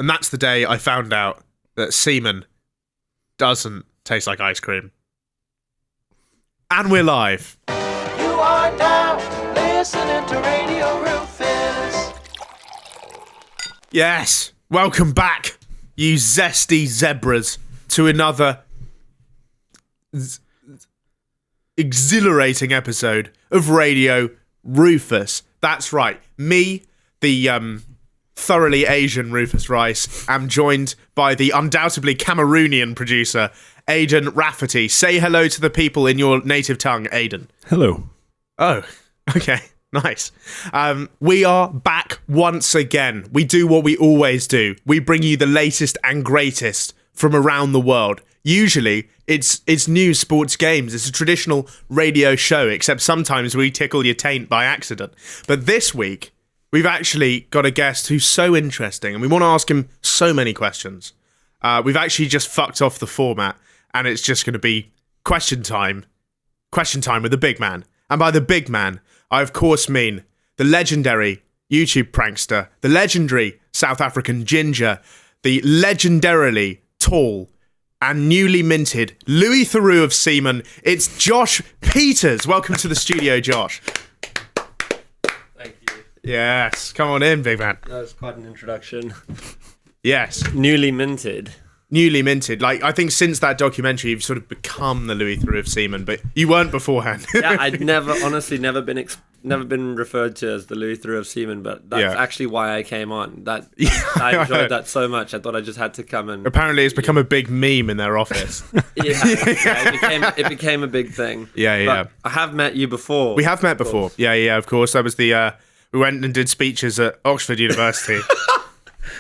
And that's the day I found out that semen doesn't taste like ice cream. And we're live. You are now listening to Radio Rufus. Yes, welcome back, you zesty zebras, to another exhilarating episode of Radio Rufus. That's right, me, the thoroughly Asian Rufus Rice, am joined by the undoubtedly Cameroonian producer, Aidan Rafferty. Say hello to the people in your native tongue, Aidan. Hello. Oh, okay. Nice. We are back once again. We do what we always do. We bring you the latest and greatest from around the world. Usually, it's news, sports, games. It's a traditional radio show, except sometimes we tickle your taint by accident. But this week, we've actually got a guest who's so interesting, and we want to ask him so many questions. We've actually just fucked off the format, and it's just going to be question time with the big man. And by the big man, I of course mean the legendary YouTube prankster, the legendary South African ginger, the legendarily tall and newly minted Louis Theroux of semen. It's Josh Pieters. Welcome to the studio, Josh. Thank you. Yes, come on in, big man. That was quite an introduction. Yes. Newly minted. Newly minted. Like, I think since that documentary, you've sort of become the Louis Theroux of semen, but you weren't beforehand. Yeah, I'd never been referred to as the Louis Theroux of semen, but that's actually why I came on. I enjoyed that so much. I thought I just had to come and. Apparently, it's become a big meme in their office. It became a big thing. Yeah. But I have met you before. We have met before. Yeah, of course. That was the. We went and did speeches at Oxford University.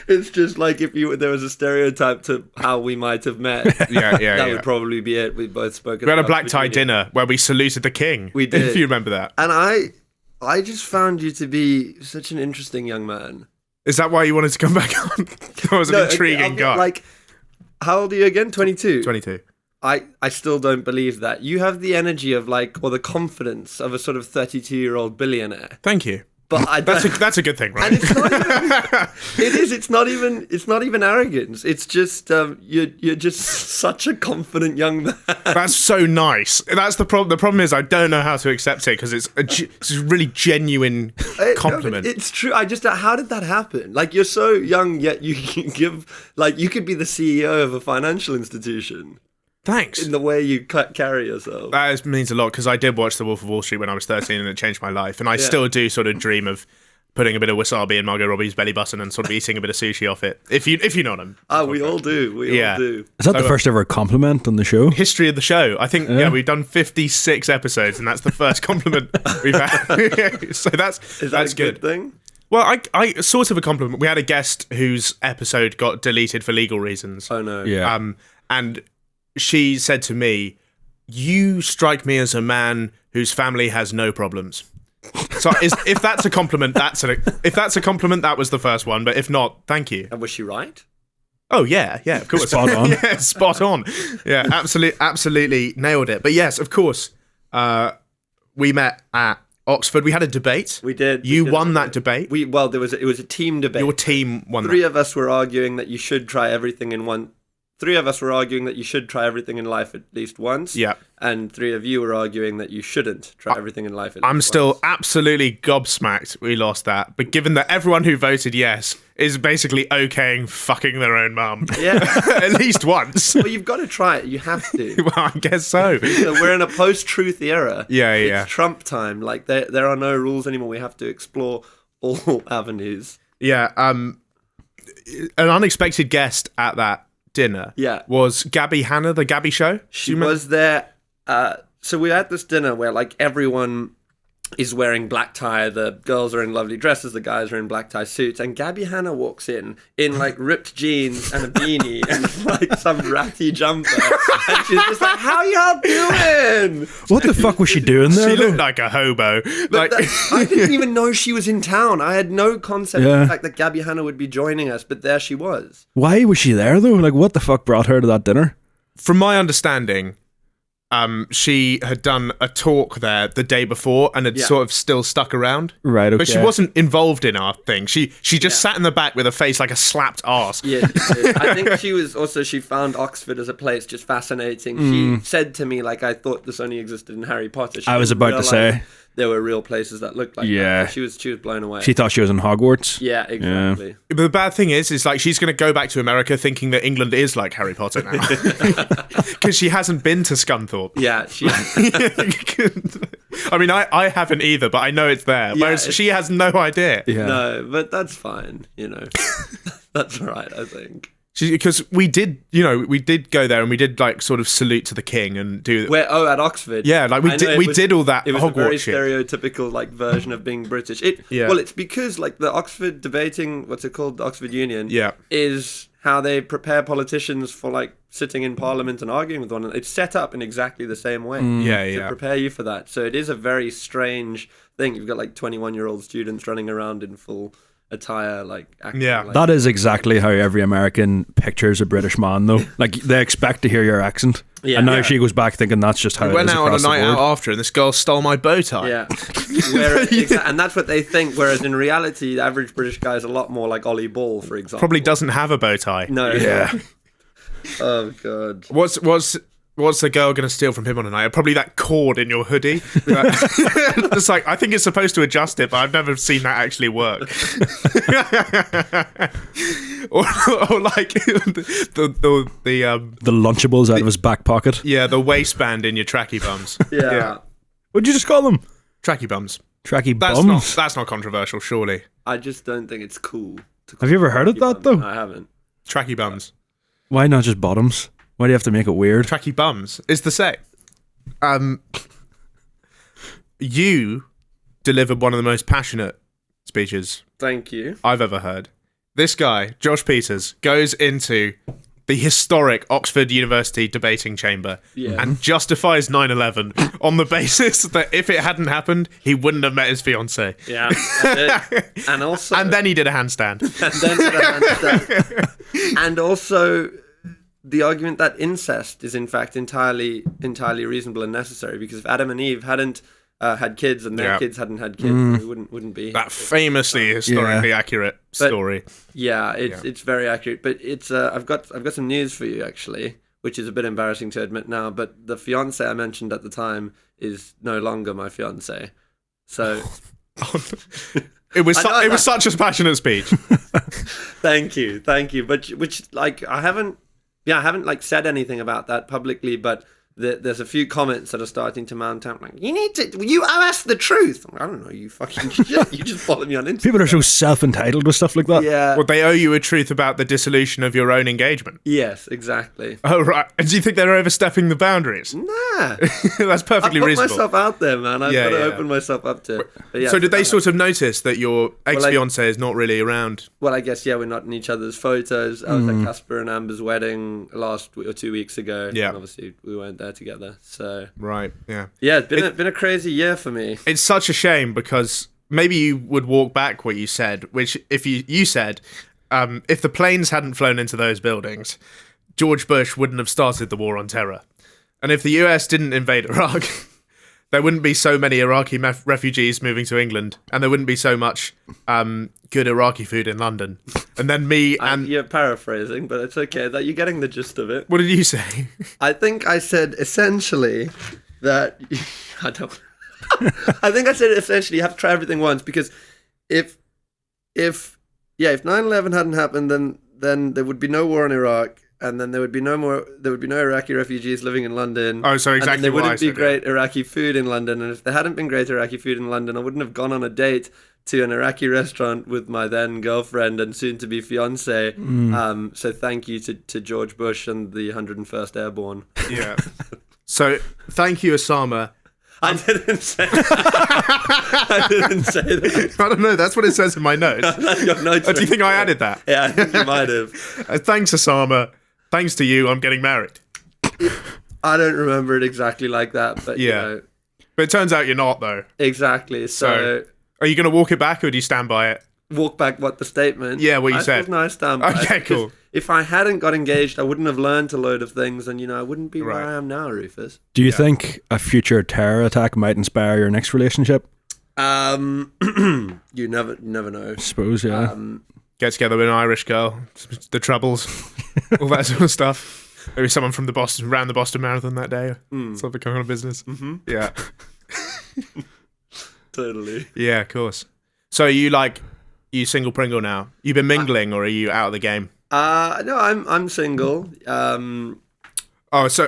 It's just like if there was a stereotype to how we might have met. That would probably be it. We both spoke. We had a black tie dinner where we saluted the king. We did. If you remember that. And I just found you to be such an interesting young man. Is that why you wanted to come back on? I was an intriguing guy. Like, how old are you again? 22? 22. I still don't believe that. You have the energy of or the confidence of a sort of 32-year-old billionaire. Thank you. But that's a good thing, right? And it's not even, it's not even arrogance. It's just you're just such a confident young man. That's so nice. That's the problem. The problem is I don't know how to accept it because it's a really genuine compliment. No, it's true. How did that happen? Like, you're so young, yet you can give, you could be the CEO of a financial institution. Thanks. In the way you carry yourself. That means a lot because I did watch The Wolf of Wall Street when I was 13 and it changed my life. And I still do sort of dream of putting a bit of wasabi in Margot Robbie's belly button and sort of eating a bit of sushi off it. If you know what I'm we all do. We all do. Is that the first ever compliment on the show? History of the show. I think, we've done 56 episodes and that's the first compliment we've had. So that's a good thing? Well, I sort of a compliment. We had a guest whose episode got deleted for legal reasons. Oh, no. Yeah. And she said to me, "You strike me as a man whose family has no problems." So if that's a compliment, if that's a compliment, that was the first one. But if not, thank you. And was she right? Oh yeah, of course. Spot on. Yeah, spot on. Yeah, absolutely nailed it. But yes, of course, we met at Oxford. We had a debate. We did. You won that debate. It was a team debate. Your team won. Three of us were arguing that you should try everything in one. 3 of us were arguing that you should try everything in life at least once. Yeah. And 3 of you were arguing that you shouldn't try everything in life at least once. I'm still absolutely gobsmacked we lost that. But given that everyone who voted yes is basically okaying fucking their own mum. Yeah. At least once. Well, you've got to try it. You have to. Well, I guess so. We're in a post-truth era. Yeah. It's Trump time. There are no rules anymore. We have to explore all avenues. Yeah. An unexpected guest at that dinner was Gabby Hanna, the Gabby Show. She was there. So we're at this dinner where everyone is wearing black tie. The girls are in lovely dresses. The guys are in black tie suits. And Gabby Hanna walks in ripped jeans and a beanie and some ratty jumper. And she's just like, "How y'all doing?" What the fuck was she doing there? She looked like a hobo. I didn't even know she was in town. I had no concept of the fact that Gabby Hanna would be joining us, but there she was. Why was she there though? What the fuck brought her to that dinner? From my understanding, she had done a talk there the day before and had sort of still stuck around. Right, okay. But she wasn't involved in our thing. She just sat in the back with her face like a slapped arse. Yeah, I think she found Oxford as a place just fascinating. She said to me, like, I thought this only existed in Harry Potter. I was about to say. There were real places that looked like that. She was blown away. She thought she was in Hogwarts. Yeah, exactly. Yeah. But the bad thing is like she's going to go back to America thinking that England is like Harry Potter now. Because she hasn't been to Scunthorpe. Yeah, I mean, I haven't either, but I know it's there. Whereas she has no idea. Yeah. No, but that's fine, That's all right, I think. Because we did go there and we did like sort of salute to the king and do. At Oxford. Yeah, like we did all that. It was Hogwarts a very shit. stereotypical like version of being British. Well, it's because like the Oxford debating, what's it called, the Oxford Union. Yeah. Is how they prepare politicians for like sitting in Parliament and arguing with one another. It's set up in exactly the same way. To prepare you for that. So it is a very strange thing. You've got like 21-year-old students running around in full attire, like acting like, that is exactly how every American pictures a British man, though. Like they expect to hear your accent, and now she goes back thinking that's just how we it went is out on a across the night board. out after, and this girl stole my bow tie. Yeah, and that's what they think. Whereas in reality, the average British guy is a lot more like Ollie Ball, for example. Probably doesn't have a bow tie. No. Yeah. Oh god. What's the girl going to steal from him on a night? Probably that cord in your hoodie. It's like, I think it's supposed to adjust it, but I've never seen that actually work. or like The Lunchables out of his back pocket. Yeah, the waistband in your tracky bums. Yeah. What'd you just call them? Tracky bums. Tracky bums? That's not controversial, surely. I just don't think it's cool. Have you ever heard of that, though? I haven't. Tracky bums. Why not just bottoms? Why do you have to make it weird? Tracky bums is the same. You delivered one of the most passionate speeches Thank you. I've ever heard. This guy, Josh Pieters, goes into the historic Oxford University debating chamber and justifies 9/11 on the basis that if it hadn't happened, he wouldn't have met his fiancée. Yeah. And also... And then he did a handstand. And also... the argument that incest is in fact entirely reasonable and necessary, because if Adam and Eve hadn't had kids and their kids hadn't had kids, we wouldn't be that famously historically accurate story. Yeah, it's very accurate. But it's I've got some news for you actually, which is a bit embarrassing to admit now. But the fiance I mentioned at the time is no longer my fiance. So it was such a passionate speech. Thank you. But which like I haven't like said anything about that publicly, but there's a few comments that are starting to mount up like, you owe us the truth. I don't know, you fucking shit. You just follow me on Instagram. People are so self-entitled with stuff like that. Yeah. Well, they owe you a truth about the dissolution of your own engagement. Yes, exactly. Oh, right. And do you think they're overstepping the boundaries? Nah. That's perfectly I put reasonable. myself out there, man. I've got to open myself up to it. But yeah, so did they sort of notice that your ex-fiancé is not really around? Well, I guess, we're not in each other's photos. I was at Casper and Amber's wedding last or 2 weeks ago. Yeah. And obviously, we weren't there together. So right, yeah. Yeah, it's been a crazy year for me. It's such a shame because maybe you would walk back what you said, which if you said, if the planes hadn't flown into those buildings, George Bush wouldn't have started the war on terror. And if the US didn't invade Iraq, there wouldn't be so many Iraqi refugees moving to England, and there wouldn't be so much good Iraqi food in London. And then me and... You're paraphrasing, but it's okay. That you're getting the gist of it. What did you say? I think I said essentially that... I don't... I think I said essentially you have to try everything once, because if 9/11 hadn't happened, then there would be no war in Iraq, and then there would be no Iraqi refugees living in London. Oh, so exactly. And there wouldn't be great Iraqi food in London, and if there hadn't been great Iraqi food in London, I wouldn't have gone on a date to an Iraqi restaurant with my then girlfriend and soon to be fiance. So thank you to George Bush and the 101st Airborne. Yeah. So thank you, Osama. I didn't say that. I don't know. That's what it says in my notes. Your notes Do you think I added that? Yeah, I think you might have. Thanks, Osama. Thanks to you, I'm getting married. I don't remember it exactly like that, but yeah. You know. But it turns out you're not, though. Exactly. So are you going to walk it back, or do you stand by it? Walk back what the statement? Yeah, what you said. No, I stand by Okay, it, cool. if I hadn't got engaged, I wouldn't have learned a load of things, and I wouldn't be where I am now, Rufus. Do you think a future terror attack might inspire your next relationship? You never know. I suppose, yeah. Get together with an Irish girl, the troubles, all that sort of stuff. Maybe someone from ran the Boston Marathon that day. Something going on business. Mm-hmm. Yeah. Totally. Yeah, of course. So you single Pringle now? You've been mingling, or are you out of the game? No, I'm single. So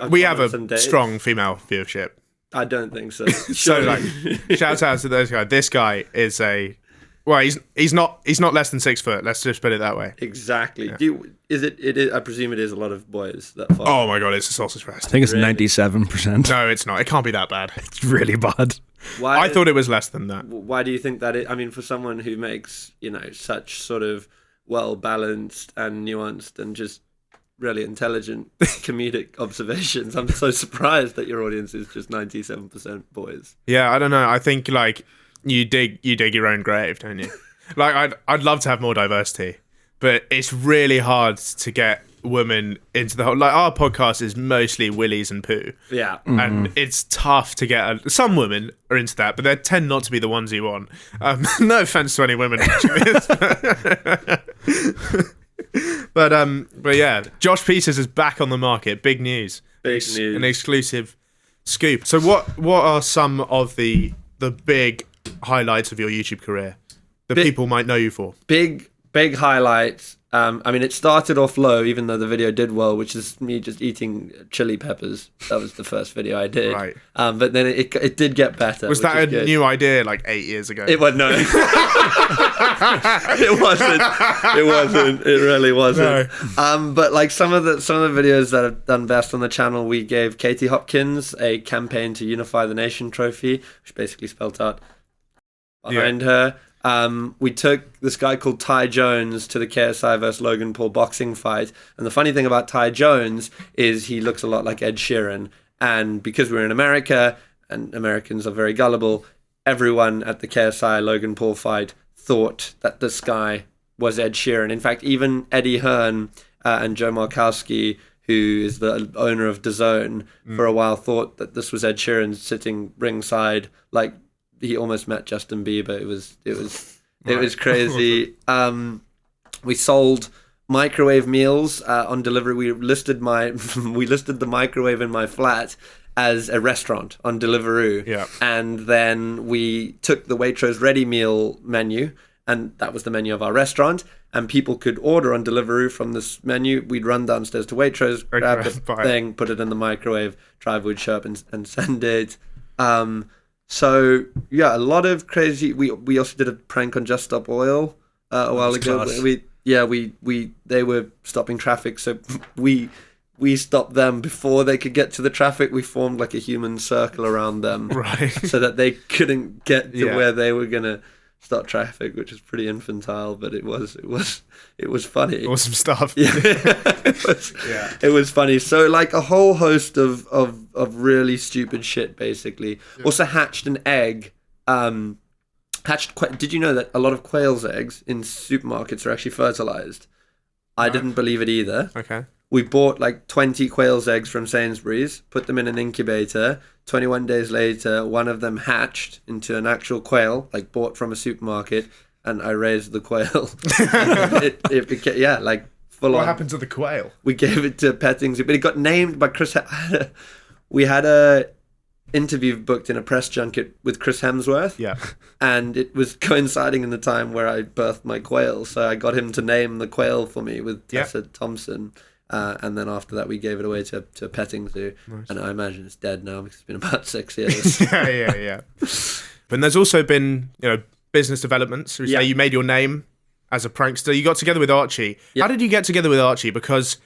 we have a strong female viewership. I don't think so. So shout out to those guys. This guy is he's not less than 6 foot. Let's just put it that way. Exactly. Yeah. Is it? I presume it is a lot of boys that follow. Oh my god, it's a sausage fest. I think it's 97%. No, it's not. It can't be that bad. It's really bad. I thought it was less than that. Why do you think that? I mean, for someone who makes such sort of well balanced and nuanced and just really intelligent comedic observations, I'm so surprised that your audience is just 97% boys. Yeah, I don't know. I think you dig your own grave, don't you? I'd love to have more diversity, but it's really hard to get women into the whole. Our podcast is mostly willies and poo. Yeah, and it's tough to get. Some women are into that, but they tend not to be the ones you want. No offense to any women watching this. But yeah, Josh Pieters is back on the market. Big news. An exclusive scoop. So what are some of the big highlights of your YouTube career that people might know you for? Big highlights. I mean, it started off low, even though the video did well, which is me just eating chili peppers. That was the first video I did. Right. But then it did get better. Was that a new idea 8 years ago? It was, no. It wasn't. It wasn't. It really wasn't. No. But some of the videos that have done best on the channel, we gave Katie Hopkins a campaign to unify the nation trophy, which basically spelled out behind her. We took this guy called Ty Jones to the KSI versus Logan Paul boxing fight. And the funny thing about Ty Jones is he looks a lot like Ed Sheeran. And because we're in America, and Americans are very gullible, everyone at the KSI Logan Paul fight thought that this guy was Ed Sheeran. In fact, even Eddie Hearn and Joe Markowski, who is the owner of DAZN, for a while thought that this was Ed Sheeran sitting ringside, he almost met Justin Bieber. It was crazy. We sold microwave meals on delivery. We listed the microwave in my flat as a restaurant on Deliveroo. Yeah. And then we took the Waitrose ready meal menu, and that was the menu of our restaurant. And people could order on Deliveroo from this menu. We'd run downstairs to Waitrose, grab the thing, put it in the microwave. Driver would show up and send it. So yeah, a lot of crazy. We also did a prank on Just Stop Oil a while ago. They were stopping traffic, so we stopped them before they could get to the traffic. We formed a human circle around them, right, so that they couldn't get to where they were gonna stop traffic, which is pretty infantile, but it was funny. Awesome stuff. Yeah, it was funny. So a whole host of really stupid shit, basically. Yeah. Also hatched an egg. Did you know that a lot of quail's eggs in supermarkets are actually fertilized? I didn't believe it either. Okay. We bought 20 quail's eggs from Sainsbury's, put them in an incubator. 21 days later, one of them hatched into an actual quail, bought from a supermarket, and I raised the quail. it became, full on. What happened to the quail? We gave it to petting zoo, but it got named by Chris. We had a interview booked in a press junket with Chris Hemsworth. Yeah. And it was coinciding in the time where I birthed my quail, so I got him to name the quail for me with Tessa Thompson. And then after that, we gave it away to a petting zoo. Nice. And I imagine it's dead now because it's been about 6 years. Yeah. But there's also been, business developments. So you made your name as a prankster. You got together with Archie. Yep. How did you get together with Archie? Because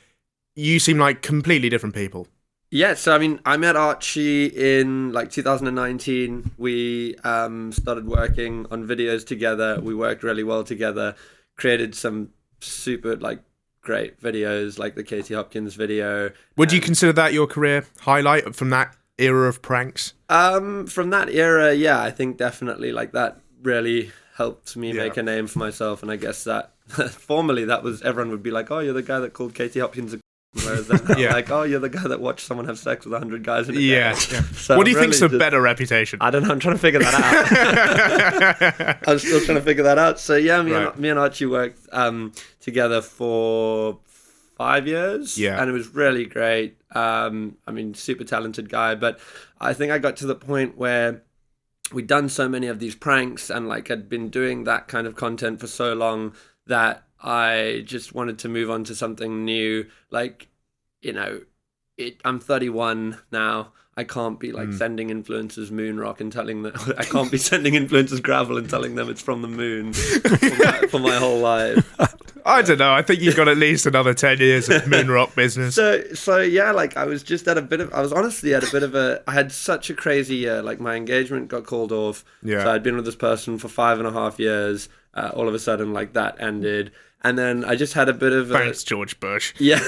you seem like completely different people. Yeah, so I met Archie in 2019. We started working on videos together. We worked really well together. Created some super great videos like the Katie Hopkins video. Would you consider that your career highlight from that era of pranks? From that era, yeah, I think definitely that really helped me make a name for myself, and I guess that formerly that was, everyone would be like, oh, you're the guy that called Katie Hopkins a whereas then now, like, oh, you're the guy that watched someone have sex with 100 guys in a day. Yeah. So What do you really think's a just- better reputation? I don't know. I'm trying to figure that out. I'm still trying to figure that out. So yeah, me and Archie worked together for 5 years. Yeah. And it was really great. I mean, super talented guy. But I think I got to the point where we'd done so many of these pranks and like had been doing that kind of content for so long that I just wanted to move on to something new. Like, you know, I'm 31 now. I can't be like sending influencers moon rock and telling them, I can't be sending influencers gravel and telling them it's from the moon for my whole life. I don't know. I think you've got at least another 10 years of moon rock business. So yeah, like I was honestly at a bit of I had such a crazy year. Like my engagement got called off. Yeah. So I'd been with this person for 5.5 years. All of a sudden, like that ended. And then I just had a bit of Thanks, George Bush. Yeah.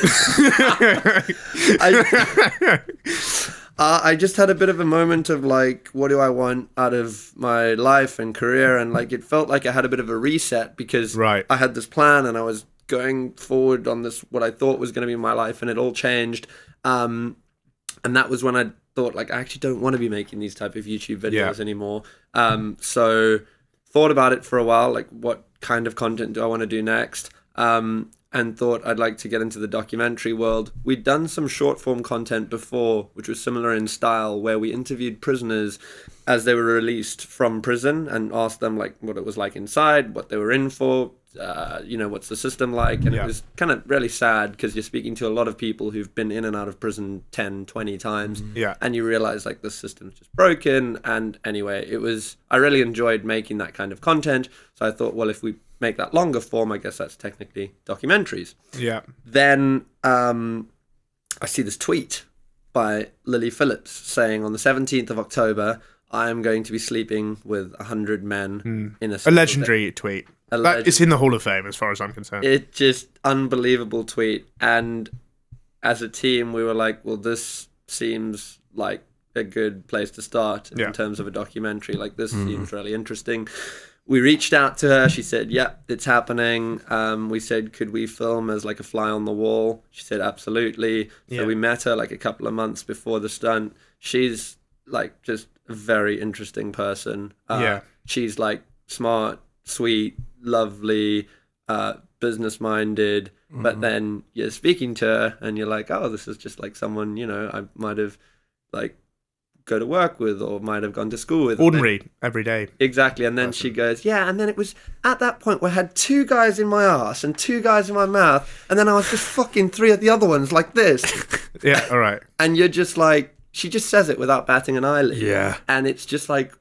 I just had a bit of a moment of like, what do I want out of my life and career? And like, it felt like I had a bit of a reset because I had this plan and I was going forward on this, what I thought was going to be my life, and it all changed. And that was when I thought like, I actually don't want to be making these type of YouTube videos anymore. So thought about it for a while, like what kind of content do I want to do next? And thought I'd like to get into the documentary world. We'd done some short form content before, which was similar in style, where we interviewed prisoners as they were released from prison and asked them like what it was like inside, what they were in for, what's the system like. And it was kind of really sad because you're speaking to a lot of people who've been in and out of prison 10, 20 times. And you realize like the system's just broken. And anyway, I really enjoyed making that kind of content. So I thought, well, if we make that longer form, I guess that's technically documentaries. Yeah. Then I see this tweet by Lily Phillips saying on the 17th of October, I am going to be sleeping with 100 men in a legendary tweet. It's in the Hall of Fame as far as I'm concerned. It just unbelievable tweet. And as a team, we were like, well, this seems like a good place to start in terms of a documentary. Like this seems really interesting. We reached out to her. She said, yeah, it's happening. We said, could we film as like a fly on the wall? She said, absolutely. So we met her like a couple of months before the stunt. She's like just a very interesting person. She's like smart, sweet, lovely, business-minded. But then you're speaking to her and you're like, oh, this is just like someone, I might have like go to work with or might have gone to school with. Ordinary, every day. Exactly. And then she goes, yeah, and then it was at that point where I had 2 guys in my ass and 2 guys in my mouth, and then I was just fucking 3 of the other ones like this. Yeah, all right. And you're just like, she just says it without batting an eyelid. Yeah. And it's just like,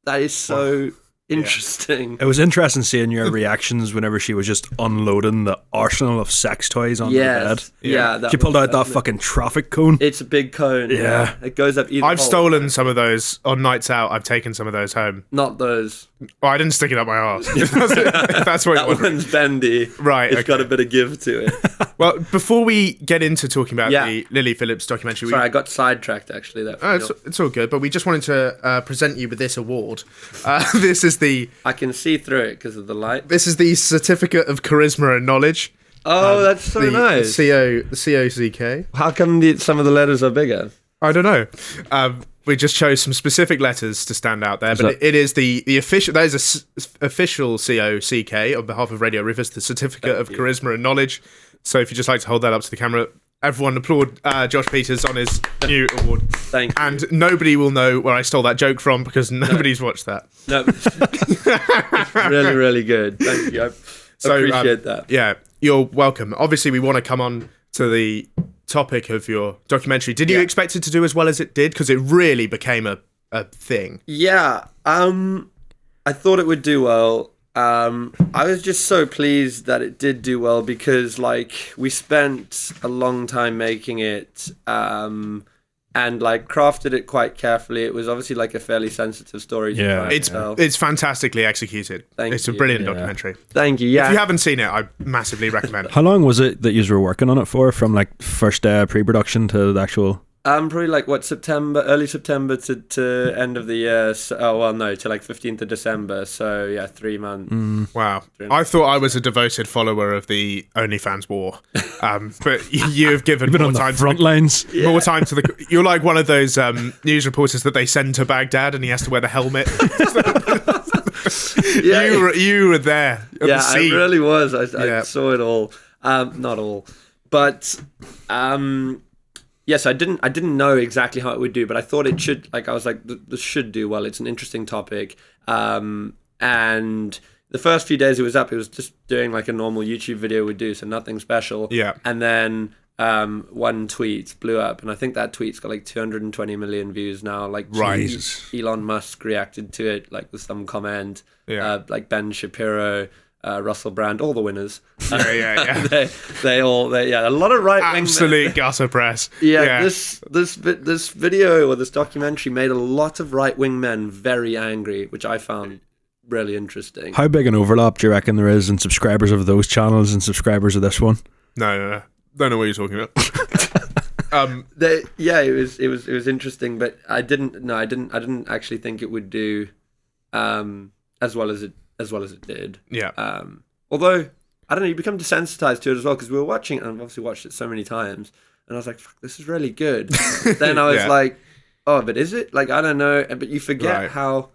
that is so interesting. It was interesting seeing your reactions whenever she was just unloading the arsenal of sex toys on the bed. Yeah. She pulled out that fucking traffic cone. It's a big cone. Yeah. It goes up either I've hole. stolen some of those on nights out. I've taken some of those home. Not those. Oh, I didn't stick it up my arse. If that's what That one's bendy. Right, It's okay. got a bit of give to it. Well, before we get into talking about the Lily Phillips documentary... Sorry, I got sidetracked actually. It's all good, but we just wanted to present you with this award. This is the... I can see through it because of the light. This is the Certificate of Charisma and Knowledge. Oh, that's so nice. The COCK. How come some of the letters are bigger? I don't know. We just chose some specific letters to stand out there, but it is the official. That is official COCK on behalf of Radio Rufus, the Certificate of Charisma and Knowledge. So if you just like to hold that up to the camera, everyone applaud Josh Pieters on his new award. Thank you. And nobody will know where I stole that joke from because nobody's watched that. No, it's really, really good. Thank you. I appreciate that. Yeah, you're welcome. Obviously, we want to come on to the topic of your documentary. Did you expect it to do as well as it did? Because it really became a thing. Yeah, I thought it would do well. I was just so pleased that it did do well because, like, we spent a long time making it, and like crafted it quite carefully. It was obviously like a fairly sensitive story to try and tell. It's fantastically executed. It's a brilliant documentary. Thank you. Yeah. If you haven't seen it, I massively recommend it. How long was it that you were working on it for, from like first day of pre-production to the actual Probably like September, early September to end of the year. So, to like 15th of December. So yeah, 3 months. Wow. I thought I was a devoted follower of the OnlyFans war, but you have given Been more on the time front lines. more time to the. You're like one of those news reporters that they send to Baghdad, and he has to wear the helmet. You were there. At the scene. I really was. I saw it all. Not all, but yes, I didn't know exactly how it would do, but I thought it should. Like I was like, this should do well. It's an interesting topic. And the first few days it was up, it was just doing like a normal YouTube video would do, so nothing special. Yeah. And then one tweet blew up, and I think that tweet's got like 220 million views now. Like, right. Elon Musk reacted to it like with some comment. Yeah. Like Ben Shapiro. Russell Brand, all the winners. Yeah. they all, a lot of right wing. Absolute gutter press. This video or this documentary made a lot of right wing men very angry, which I found really interesting. How big an overlap do you reckon there is in subscribers of those channels and subscribers of this one? No. Don't know what you're talking about. It was interesting, but I didn't actually think it would do as well as it did. Yeah. Although, I don't know, you become desensitized to it as well, because we were watching it, and I've obviously watched it so many times, and I was like, fuck, this is really good. Then I was like, oh, but is it? Like, I don't know. But you forget how,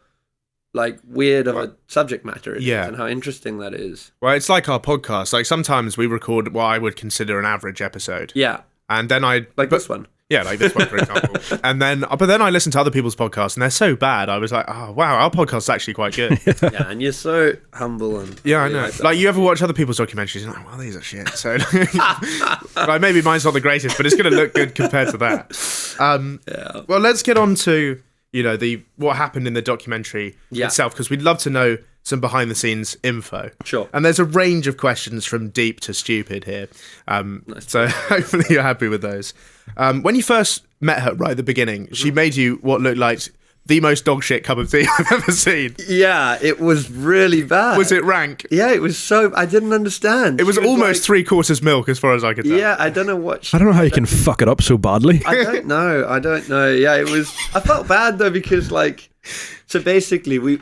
like, weird of a subject matter it is, and how interesting that is. Well, it's like our podcast. Like, sometimes we record what I would consider an average episode. Yeah. And then this one. Yeah, like this one, for example. But then I listen to other people's podcasts, and they're so bad. I was like, oh, wow, our podcast's actually quite good. Yeah, and you're so humble. And I know. Like, you ever watch other people's documentaries, and you're like, well, these are shit. So, like, maybe mine's not the greatest, but it's going to look good compared to that. Well, let's get on to, what happened in the documentary itself, because we'd love to know some behind-the-scenes info. Sure. And there's a range of questions from deep to stupid here. So hopefully you're happy with those. When you first met her right at the beginning, she made you what looked like the most dog shit cup of tea I've ever seen. Yeah, it was really bad. Was it rank? Yeah, it was so... I didn't understand. It was almost like, 3/4 milk as far as I could tell. Yeah, I don't know what... I don't know how you can fuck it up so badly. I don't know. Yeah, it was... I felt bad though, because like... So basically we...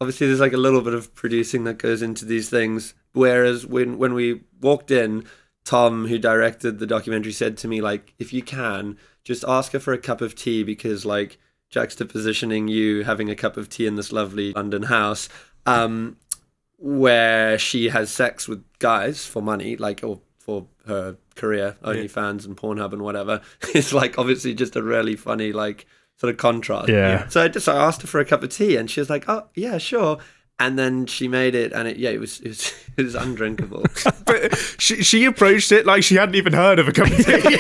Obviously, there's like a little bit of producing that goes into these things. Whereas when we walked in, Tom, who directed the documentary, said to me, like, if you can, just ask her for a cup of tea, because, like, juxtapositioning you having a cup of tea in this lovely London house, where she has sex with guys for money, like, or for her career, OnlyFans and Pornhub and whatever, is, like, obviously just a really funny, like, sort of contrast. Yeah. So I asked her for a cup of tea, and she was like, "Oh yeah, sure." And then she made it, and it was undrinkable. But she approached it like she hadn't even heard of a cup of tea.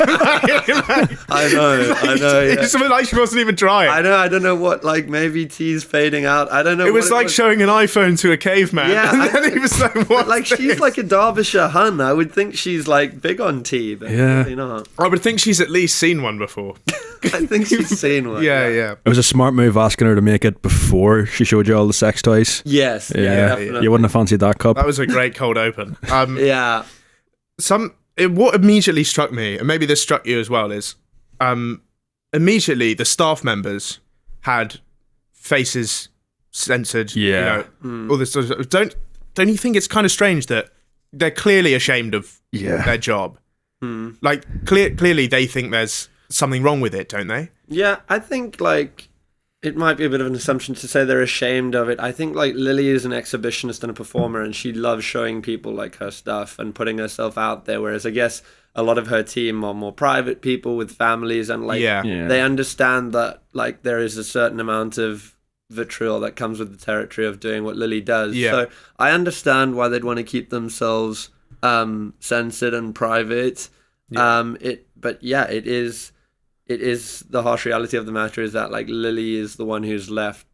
I know. Yeah. It's something like she wasn't even trying. I know. I don't know what. Like maybe tea's fading out. I don't know. It was like showing an iPhone to a caveman. Yeah, and then he was like, "What?" Like she's like a Derbyshire hun. I would think she's like big on tea, but really not. I would think she's at least seen one before. I think she's seen one. Yeah. It was a smart move asking her to make it before she showed you all the sex toys. Yes. Yeah. You wouldn't have fancied that cup. That was a great cold open. Yeah. What immediately struck me, and maybe this struck you as well, is immediately the staff members had faces censored. All this sort of, don't you think it's kind of strange that they're clearly ashamed of their job? Like clearly they think there's something wrong with it, don't they? Yeah, I think like it might be a bit of an assumption to say they're ashamed of it. I think like Lily is an exhibitionist and a performer, and she loves showing people like her stuff and putting herself out there, whereas I guess a lot of her team are more private people with families, and like they understand that like there is a certain amount of vitriol that comes with the territory of doing what Lily does. So I understand why they'd want to keep themselves censored and private. It is the harsh reality of the matter is that like Lily is the one who's left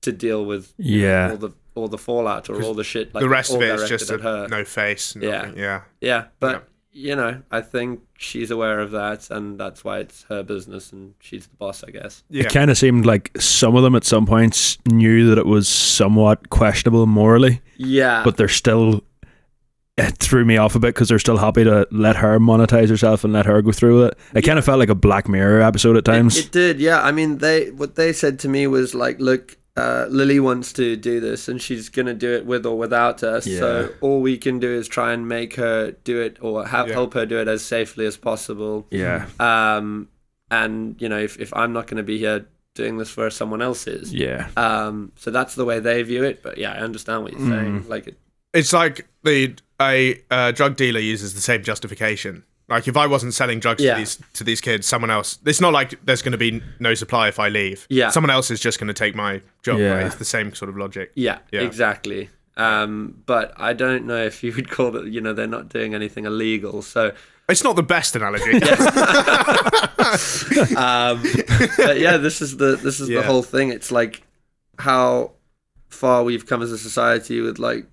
to deal with all the fallout or all the shit. Like, the rest of it is just her. No face. But I think she's aware of that, and that's why it's her business, and she's the boss, I guess. It kind of seemed like some of them at some points knew that it was somewhat questionable morally. Yeah, but they're still it threw me off a bit because they're still happy to let her monetize herself and let her go through with it. It kind of felt like a Black Mirror episode at times. It did, yeah. I mean, what they said to me was like, look, Lily wants to do this and she's going to do it with or without us. Yeah. So all we can do is try and make her do it or help her do it as safely as possible. Yeah. And, you know, if I'm not going to be here doing this for someone else is. Yeah. So that's the way they view it. But yeah, I understand what you're saying. Like, It's like a drug dealer uses the same justification. Like if I wasn't selling drugs to these kids, someone else. It's not like there's going to be no supply if I leave. Yeah. Someone else is just going to take my job. Yeah. Right? It's the same sort of logic. yeah. Exactly. But I don't know if you would call it, you know, they're not doing anything illegal. So It's not the best analogy. but yeah, this is the whole thing. It's like how far we've come as a society with like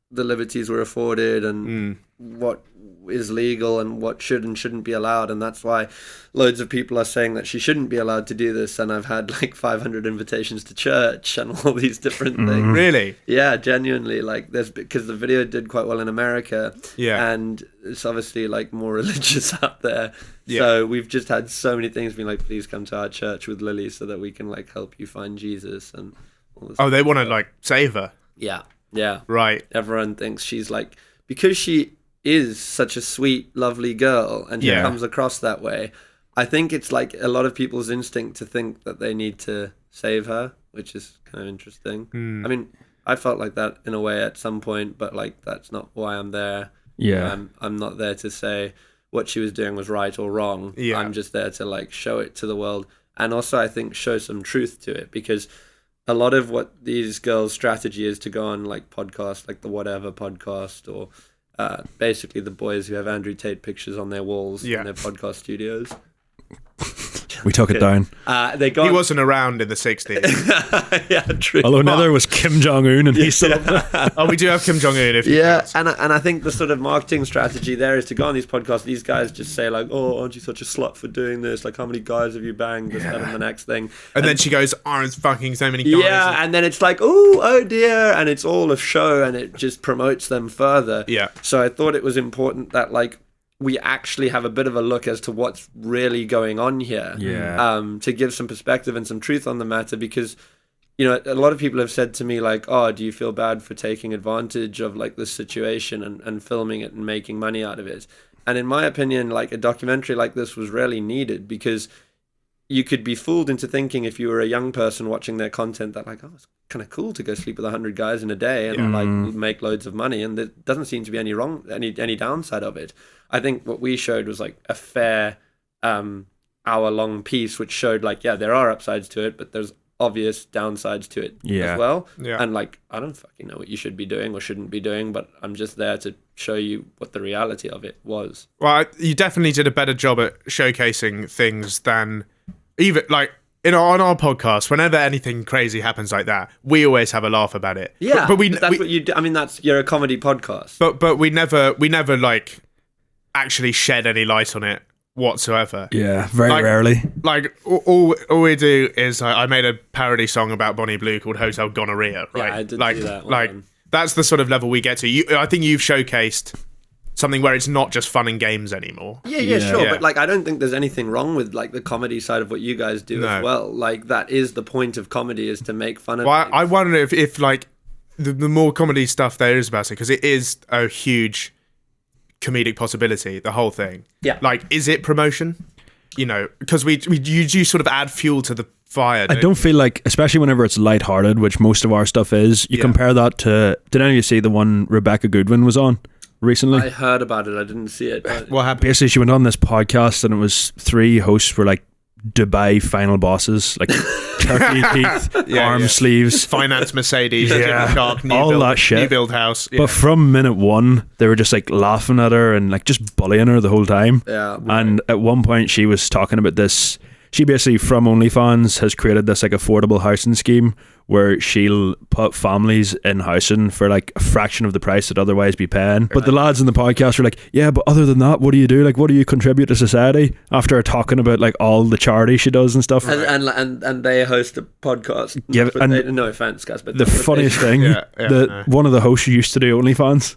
the liberties we're afforded and what is legal and what should and shouldn't be allowed, and that's why loads of people are saying that she shouldn't be allowed to do this, and I've had like 500 invitations to church and all these different things. Really? Yeah, genuinely, like there's, because the video did quite well in America, and it's obviously like more religious out there, so we've just had so many things being like, please come to our church with Lily so that we can like help you find Jesus and all this they want to like save her. yeah Right. Everyone thinks she's like, because she is such a sweet, lovely girl and she comes across that way, I think it's like a lot of people's instinct to think that they need to save her, which is kind of interesting. I mean, I felt like that in a way at some point, but like that's not why I'm there. I'm not there to say what she was doing was right or wrong. I'm just there to like show it to the world, and also I think show some truth to it, because a lot of what these girls' strategy is to go on like podcasts like the Whatever podcast, or basically the boys who have Andrew Tate pictures on their walls in their podcast studios. We took it down. He wasn't around in the 60s. Yeah, true. Although another was Kim Jong-un and he's still up there. Oh, we do have Kim Jong-un. And I think the sort of marketing strategy there is to go on these podcasts. These guys just say like, oh, aren't you such a slut for doing this? Like, how many guys have you banged? This, that, and the next thing. And then she goes, oh, it's fucking so many guys. Yeah, and then it's like, oh dear. And it's all a show and it just promotes them further. Yeah. So I thought it was important that like, we actually have a bit of a look as to what's really going on here, to give some perspective and some truth on the matter, because, you know, a lot of people have said to me like, oh, do you feel bad for taking advantage of like this situation and filming it and making money out of it? And in my opinion, like a documentary like this was really needed, because you could be fooled into thinking, if you were a young person watching their content, that like, oh, it's kind of cool to go sleep with 100 guys in a day and like make loads of money, and there doesn't seem to be any downside of it. I think what we showed was like a fair hour-long piece, which showed like, yeah, there are upsides to it, but there's obvious downsides to it as well. Yeah. And like, I don't fucking know what you should be doing or shouldn't be doing, but I'm just there to show you what the reality of it was. Well, you definitely did a better job at showcasing things than even like, on our podcast, whenever anything crazy happens like that, we always have a laugh about it. Yeah, but that's what you do. I mean, you're a comedy podcast. But we never like actually shed any light on it whatsoever. Yeah, very rarely. Like all we do is I made a parody song about Bonnie Blue called Hotel Gonorrhea. Right? Yeah, I did like, do that. Like that's the sort of level we get to. I think you've showcased something where it's not just fun and games anymore. Yeah, sure. But like, I don't think there's anything wrong with like the comedy side of what you guys do as well. Like that is the point of comedy, is to make fun of. Well, I wonder if like the more comedy stuff there is about it, because it is a huge comedic possibility, the whole thing. Yeah. Like, is it promotion? You know, because you sort of add fuel to the fire. I don't feel like, especially whenever it's lighthearted, which most of our stuff is, you compare that to, did any of you see the one Rebecca Goodwin was on recently? I heard about it. I didn't see it. But what happened? Basically, she went on this podcast and it was 3 hosts were like Dubai final bosses, like turkey teeth, arm sleeves, finance Mercedes, shark, that shit, new build house. But from minute 1, they were just like laughing at her and like just bullying her the whole time. Yeah. And at one point, she was talking about this. She basically, from OnlyFans, has created this like affordable housing scheme where she'll put families in housing for like a fraction of the price they'd otherwise be paying. But the lads in the podcast were like, yeah, but other than that, what do you do? Like, what do you contribute to society? After talking about like all the charity she does and stuff. And they host a podcast. Yeah, and no offense, guys, but the funniest thing, one of the hosts used to do OnlyFans.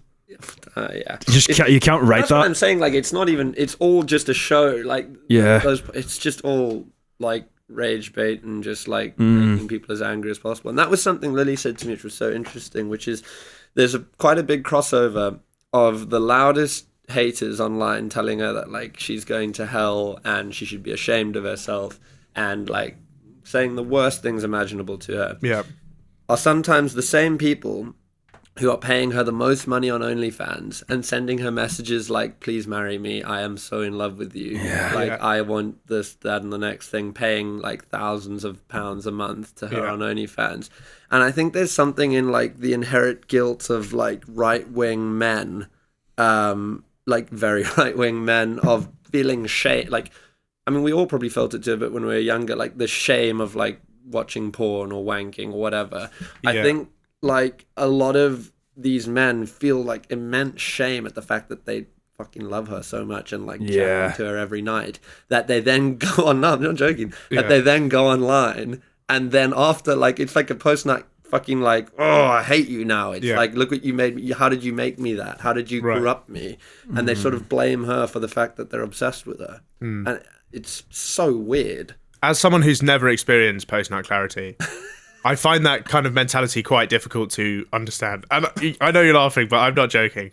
Yeah. You can't write That's what that. I'm saying. Like, it's not even. It's all just a show. Like, Yeah. it's just all like rage bait and just like making people as angry as possible. And that was something Lily said to me, which was so interesting. Which is, there's quite a big crossover of the loudest haters online telling her that like she's going to hell and she should be ashamed of herself and like saying the worst things imaginable to her. Yeah. Are sometimes the same people who are paying her the most money on OnlyFans and sending her messages like, please marry me, I am so in love with you. I want this, that, and the next thing, paying like thousands of pounds a month to her on OnlyFans. And I think there's something in like the inherent guilt of like right-wing men, like very right-wing men, of feeling shame. Like, I mean, we all probably felt it too a bit when we were younger, like the shame of like watching porn or wanking or whatever. I think like a lot of these men feel like immense shame at the fact that they fucking love her so much and like chat to her every night, that they then go on, no, I'm not joking, that they then go online and then after, like, it's like a post-nut fucking like, oh, I hate you now. It's like, look what you made me, how did you make me that? How did you corrupt me? And they sort of blame her for the fact that they're obsessed with her. And it's so weird. As someone who's never experienced post-nut clarity, I find that kind of mentality quite difficult to understand. And I know you're laughing, but I'm not joking.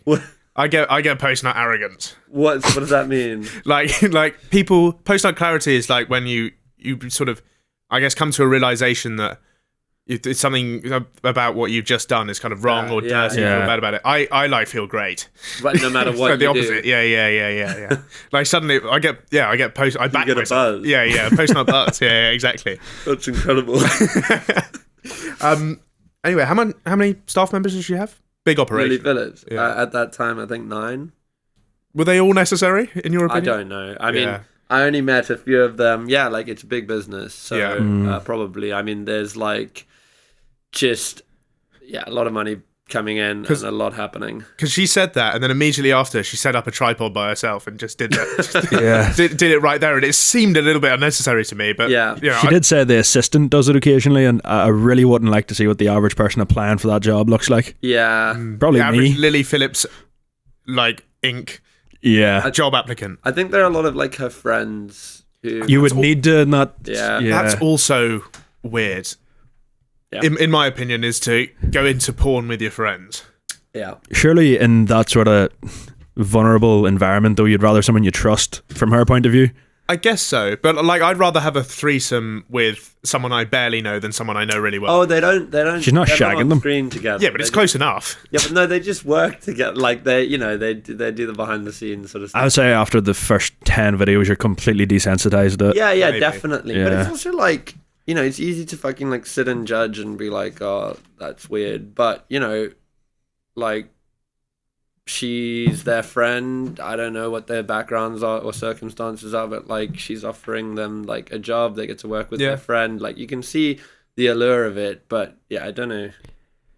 I get post-nut arrogance. What does that mean? like people, post-nut clarity is like when you sort of, I guess, come to a realization that it's something about what you've just done is kind of wrong or dirty, you feel bad about it. I like feel great. But no matter what, like the opposite. Do. Yeah. Like suddenly I get post. I back you get myself. a buzz. Yeah, post-nut buzz. Yeah, exactly. That's incredible. Anyway, how many staff members does she have? Big operation. Lily Phillips. At that time, I think 9. Were they all necessary in your opinion? I don't know. I mean, I only met a few of them. Yeah, like it's a big business, so probably. I mean, there's like just a lot of money coming in and a lot happening. Because she said that, and then immediately after, she set up a tripod by herself and just did that. did it right there, and it seemed a little bit unnecessary to me. But she did say the assistant does it occasionally, and I really wouldn't like to see what the average person applying for that job looks like. Yeah, probably the average me. Lily Phillips, like Inc. Yeah, a job applicant. I think there are a lot of like her friends who you would need to not. Yeah, that's also weird. Yeah. In my opinion, is to go into porn with your friends. Yeah. Surely in that sort of vulnerable environment, though, you'd rather someone you trust from her point of view. I guess so, but like I'd rather have a threesome with someone I barely know than someone I know really well. Oh, they don't. She's not shagging them. Screen together. Yeah, but it's close enough. Yeah, but no, they just work together. Like they do the behind the scenes sort of stuff. I would say after the first 10 videos, you're completely desensitized to it. Yeah, maybe. Definitely. Yeah. But it's also like, it's easy to fucking like sit and judge and be like, oh, that's weird. But, like, she's their friend. I don't know what their backgrounds are or circumstances are, but like she's offering them like a job. They get to work with their friend. Like you can see the allure of it, but I don't know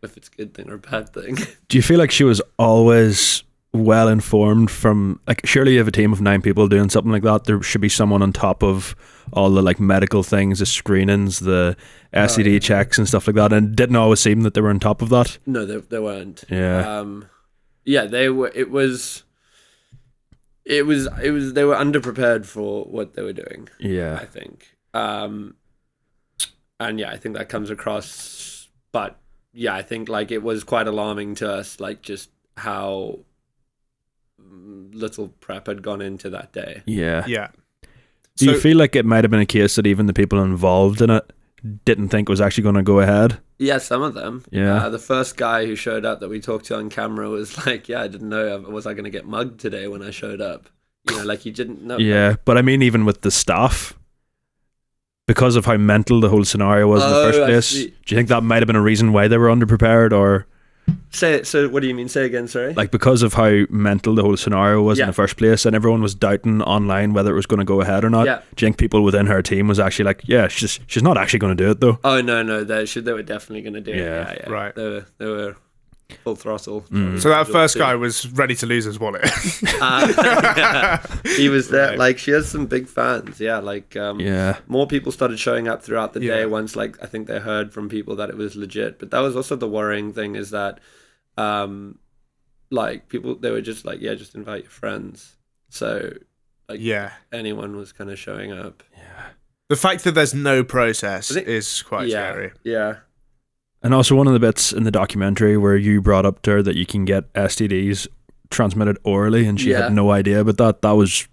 if it's a good thing or a bad thing. Do you feel like she was always well informed from, like, surely you have a team of 9 people doing something like that, there should be someone on top of all the like medical things, the screenings, the STD checks and stuff like that, and it didn't always seem that they were on top of that. No, they weren't. They were. It was. They were underprepared for what they were doing. Yeah, I think. And I think that comes across. But I think like it was quite alarming to us, like just how little prep had gone into that day. Yeah. Do you feel like it might have been a case that even the people involved in it didn't think it was actually going to go ahead? Yeah, some of them. Yeah. The first guy who showed up that we talked to on camera was like, I didn't know, was I going to get mugged today when I showed up? Like you didn't know. Yeah, but I mean, even with the staff, because of how mental the whole scenario was in the first place, do you think that might have been a reason why they were underprepared, or... So what do you mean? Say again, sorry? Like because of how mental the whole scenario was in the first place, and everyone was doubting online whether it was going to go ahead or not. Yeah. Do you think people within her team was actually like, she's not actually going to do it though? Oh no, they were definitely going to do it. Yeah. Right. They were full throttle. So that first guy was ready to lose his wallet. He was there. Right. Like she has some big fans. Yeah, like more people started showing up throughout the day once, like I think they heard from people that it was legit. But that was also the worrying thing, is that like people, they were just like, yeah, just invite your friends. So like anyone was kind of showing up. Yeah. The fact that there's no process is quite scary. Yeah. And also one of the bits in the documentary where you brought up to her that you can get STDs transmitted orally, and she had no idea, but that was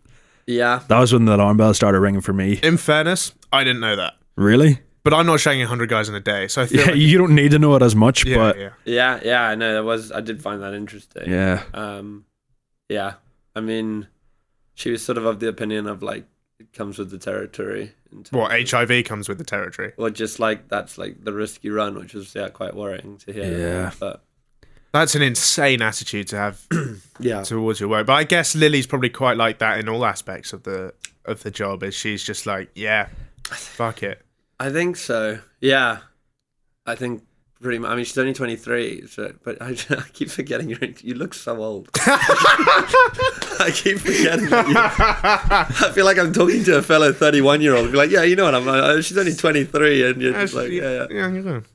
when the alarm bell started ringing for me. In fairness, I didn't know that. Really? But I'm not showing 100 guys in a day, so I feel like, you don't need to know it as much, but yeah, I know I did find that interesting. Yeah. I mean, she was sort of the opinion of like it comes with the territory. What, HIV comes with the territory? Or just like that's like the risk you run, which was quite worrying to hear. Yeah. But that's an insane attitude to have towards your work. But I guess Lily's probably quite like that in all aspects of the job. Is she's just like, yeah, fuck it. I think so. Yeah. I think pretty much. I mean, she's only 23, but I keep forgetting you look so old. I keep forgetting that I feel like I'm talking to a fellow 31-year-old. Be like, yeah, you know what? She's only 23, and you're just like, yeah.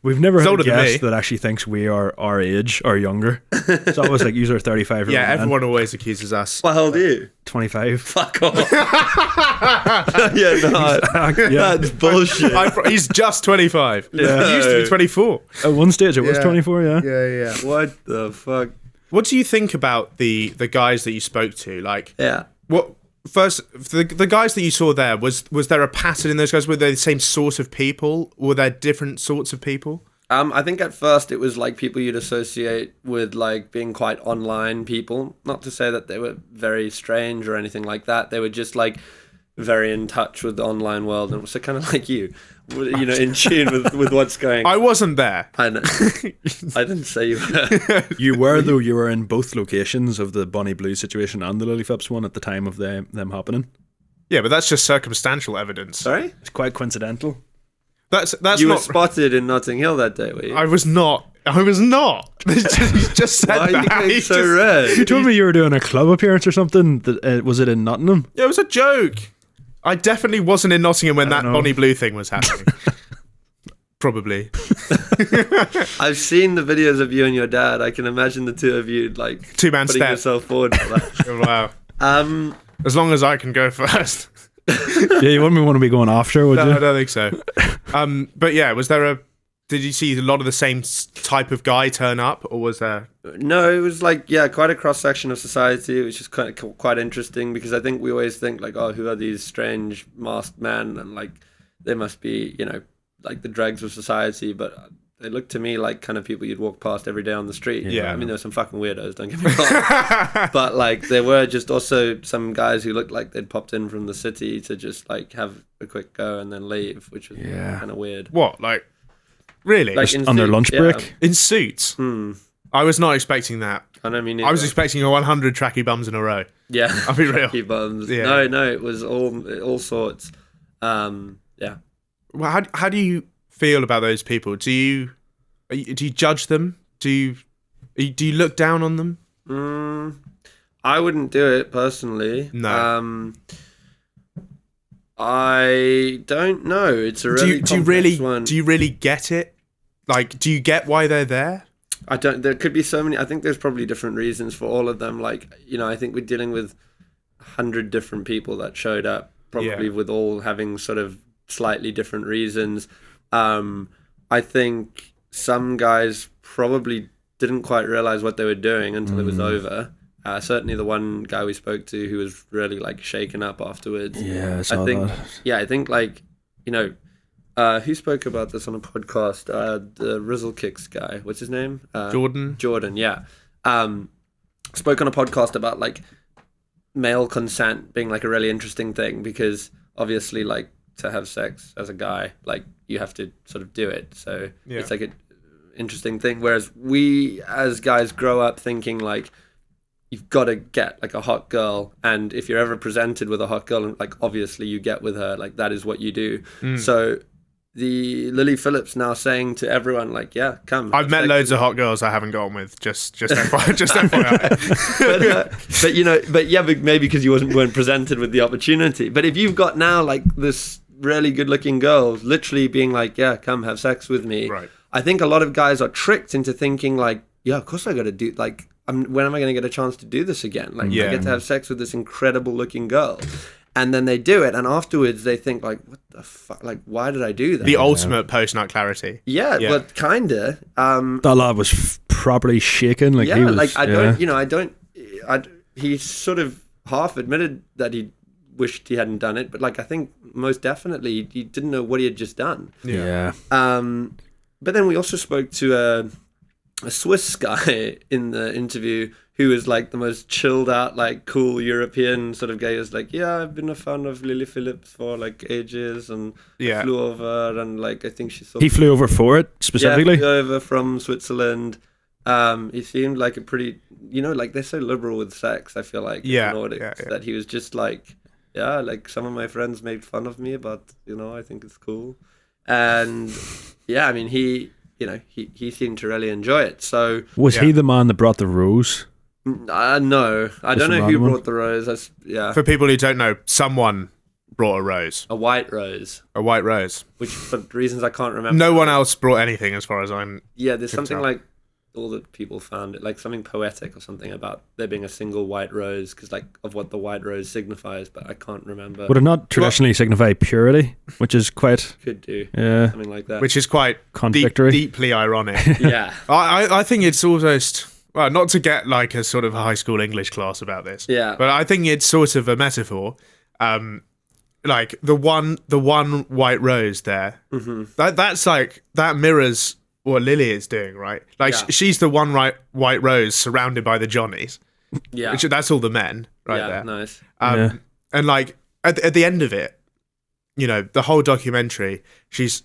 We've never had a guest that actually thinks we are our age or younger. It's always like, you're 35. Yeah, everyone always accuses us. How old are you? 25. Fuck off. That's bullshit. He's just 25. Yeah. He used to be 24. At one stage it was 24, Yeah. What the fuck? What do you think about the guys that you spoke to? Like, what first the guys that you saw there, was there a pattern in those guys? Were they the same sort of people? Were there different sorts of people? I think at first it was like people you'd associate with like being quite online people. Not to say that they were very strange or anything like that. They were just like very in touch with the online world, and so kind of like you know, in tune with what's going on. I wasn't there. I know. I didn't say you were. You were, though. You were in both locations of the Bonnie Blue situation and the Lily Phillips one at the time of them happening. Yeah, but that's just circumstantial evidence. Sorry? It's quite coincidental. That's you not... were spotted in Notting Hill that day, were you? I was not. He just said Why that. Are you so red? You told me you were doing a club appearance or something. Was it in Nottingham? Yeah, it was a joke. I definitely wasn't in Nottingham when that Bonnie Blue thing was happening. Probably. I've seen the videos of you and your dad. I can imagine the two of you like two-man putting step. yourself forward for that. Wow. As long as I can go first. Yeah, you wouldn't want to be going after, would you? No, I don't think so. But yeah, did you see a lot of the same type of guy turn up, or was there? No, it was like, quite a cross section of society, which is quite interesting, because I think we always think like, oh, who are these strange masked men, and like they must be, you know, like the dregs of society, but they look to me like kind of people you'd walk past every day on the street. Yeah. I mean, there were some fucking weirdos, don't get me wrong. But like there were just also some guys who looked like they'd popped in from the city to just like have a quick go and then leave, which was kind of weird. What, like, really? Like on their lunch break? In suits? I was not expecting that. I know, me neither. I was expecting 100 tracky bums in a row. Yeah. I'll be real. Tracky bums. Yeah. No, it was all sorts. Yeah. Well, how do you feel about those people? Do you judge them? Do you look down on them? I wouldn't do it personally. No. I don't know. It's a really complex one. Do you really get it? Like, do you get why they're there? I don't. There could be so many. I think there's probably different reasons for all of them. Like, you know, I think we're dealing with 100 different people that showed up, probably with all having sort of slightly different reasons. I think some guys probably didn't quite realize what they were doing until it was over. Certainly the one guy we spoke to who was really like shaken up afterwards. Yeah, I think that. Yeah, I think like, you know, who spoke about this on a podcast? The Rizzle Kicks guy. What's his name? Jordan, yeah. Spoke on a podcast about like male consent being like a really interesting thing, because obviously like to have sex as a guy, like you have to sort of do it. So it's like an interesting thing. Whereas we as guys grow up thinking like, you've got to get like a hot girl, and if you're ever presented with a hot girl, like obviously you get with her, like that is what you do. So the Lily Phillips now saying to everyone like, yeah, come. I've met loads of hot girls I haven't gotten with, just FYI. Just FYI. but maybe because you weren't presented with the opportunity. But if you've got now like this really good looking girl literally being like, yeah, come have sex with me, right. I think a lot of guys are tricked into thinking like, yeah, of course I got to do, like when am I going to get a chance to do this again? Like, Yeah. I get to have sex with this incredible looking girl. And then they do it, and afterwards they think like, what the fuck? Like, why did I do that? The ultimate post-nut clarity. Yeah, Yeah. but kinda. That lad was properly shaken. Like Yeah, he was. like I don't, he sort of half admitted that he wished he hadn't done it, but like I think most definitely he didn't know what he had just done. Yeah. But then we also spoke to a Swiss guy in the interview who was like the most chilled out, like cool European sort of guy. He was like, yeah, I've been a fan of Lily Phillips for like ages, and Yeah. flew over, and like I think she saw. He flew over for it specifically. Yeah, flew over from Switzerland. He seemed like a pretty, like they're so liberal with sex. I feel like in Yeah, the Nordics, yeah. that he was just like, yeah, like some of my friends made fun of me, but I think it's cool. And yeah, I mean, he seemed to really enjoy it. So Was he the man that brought the rose? no, I don't know a who random one? brought the rose. For people who don't know, someone brought a rose. A white rose, A white rose. which for reasons I can't remember. No one else brought anything as far as I'm... Yeah, there's something tell. like all the people found it, like something poetic or something about there being a single white rose, because like of what the white rose signifies, but I can't remember. Would it not traditionally signify purity, which is quite Could do yeah something like that. Which is quite contradictory? deeply ironic. Yeah. I think it's almost... Well, not to get like a sort of high school English class about this. Yeah. But I think it's sort of a metaphor. Like the one white rose there. Mm-hmm. That's like, that mirrors what Lily is doing, right? Like Yeah. she's the one white rose surrounded by the Johnnies. Yeah. Which, that's all the men right yeah, there. nice. Yeah. And like at the end of it, the whole documentary, she's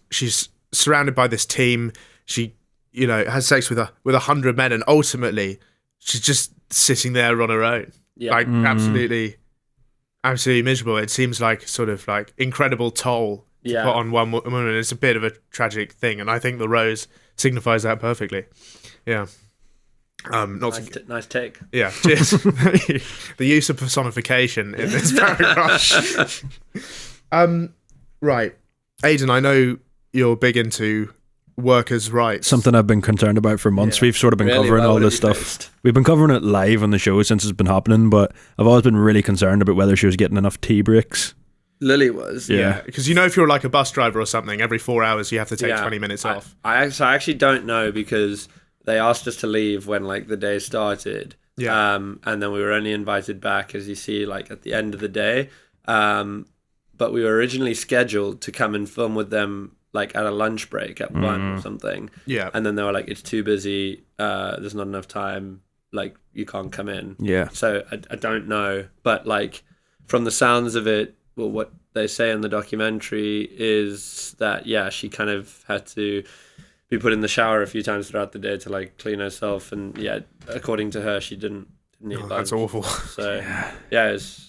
surrounded by this team. She has sex with 100 men, and ultimately she's just sitting there on her own, Yeah. like absolutely miserable. It seems like sort of like incredible toll to Yeah. put on one woman. It's a bit of a tragic thing, and I think the rose signifies that perfectly. Yeah. Not to, Nice take. yeah, cheers. The use of personification in this paragraph. Right, Aidan, I know you're big into workers' rights. Something I've been concerned about for months. Yeah. We've sort of been Really, covering why all would it this be stuff. based? We've been covering it live on the show since it's been happening, but I've always been really concerned about whether she was getting enough tea breaks. Lily was. Yeah. Because if you're like a bus driver or something, every 4 hours you have to take Yeah. 20 minutes off. I actually don't know, because they asked us to leave when like the day started. Yeah. And then we were only invited back, as you see, like at the end of the day. But we were originally scheduled to come and film with them like at a lunch break at 1 or something. Yeah. And then they were like, it's too busy. There's not enough time. Like, you can't come in. Yeah. So I don't know. But like, from the sounds of it, well, what they say in the documentary is that, yeah, she kind of had to be put in the shower a few times throughout the day to like clean herself. And yeah, according to her, she didn't need lunch. That's awful. So yeah, it's...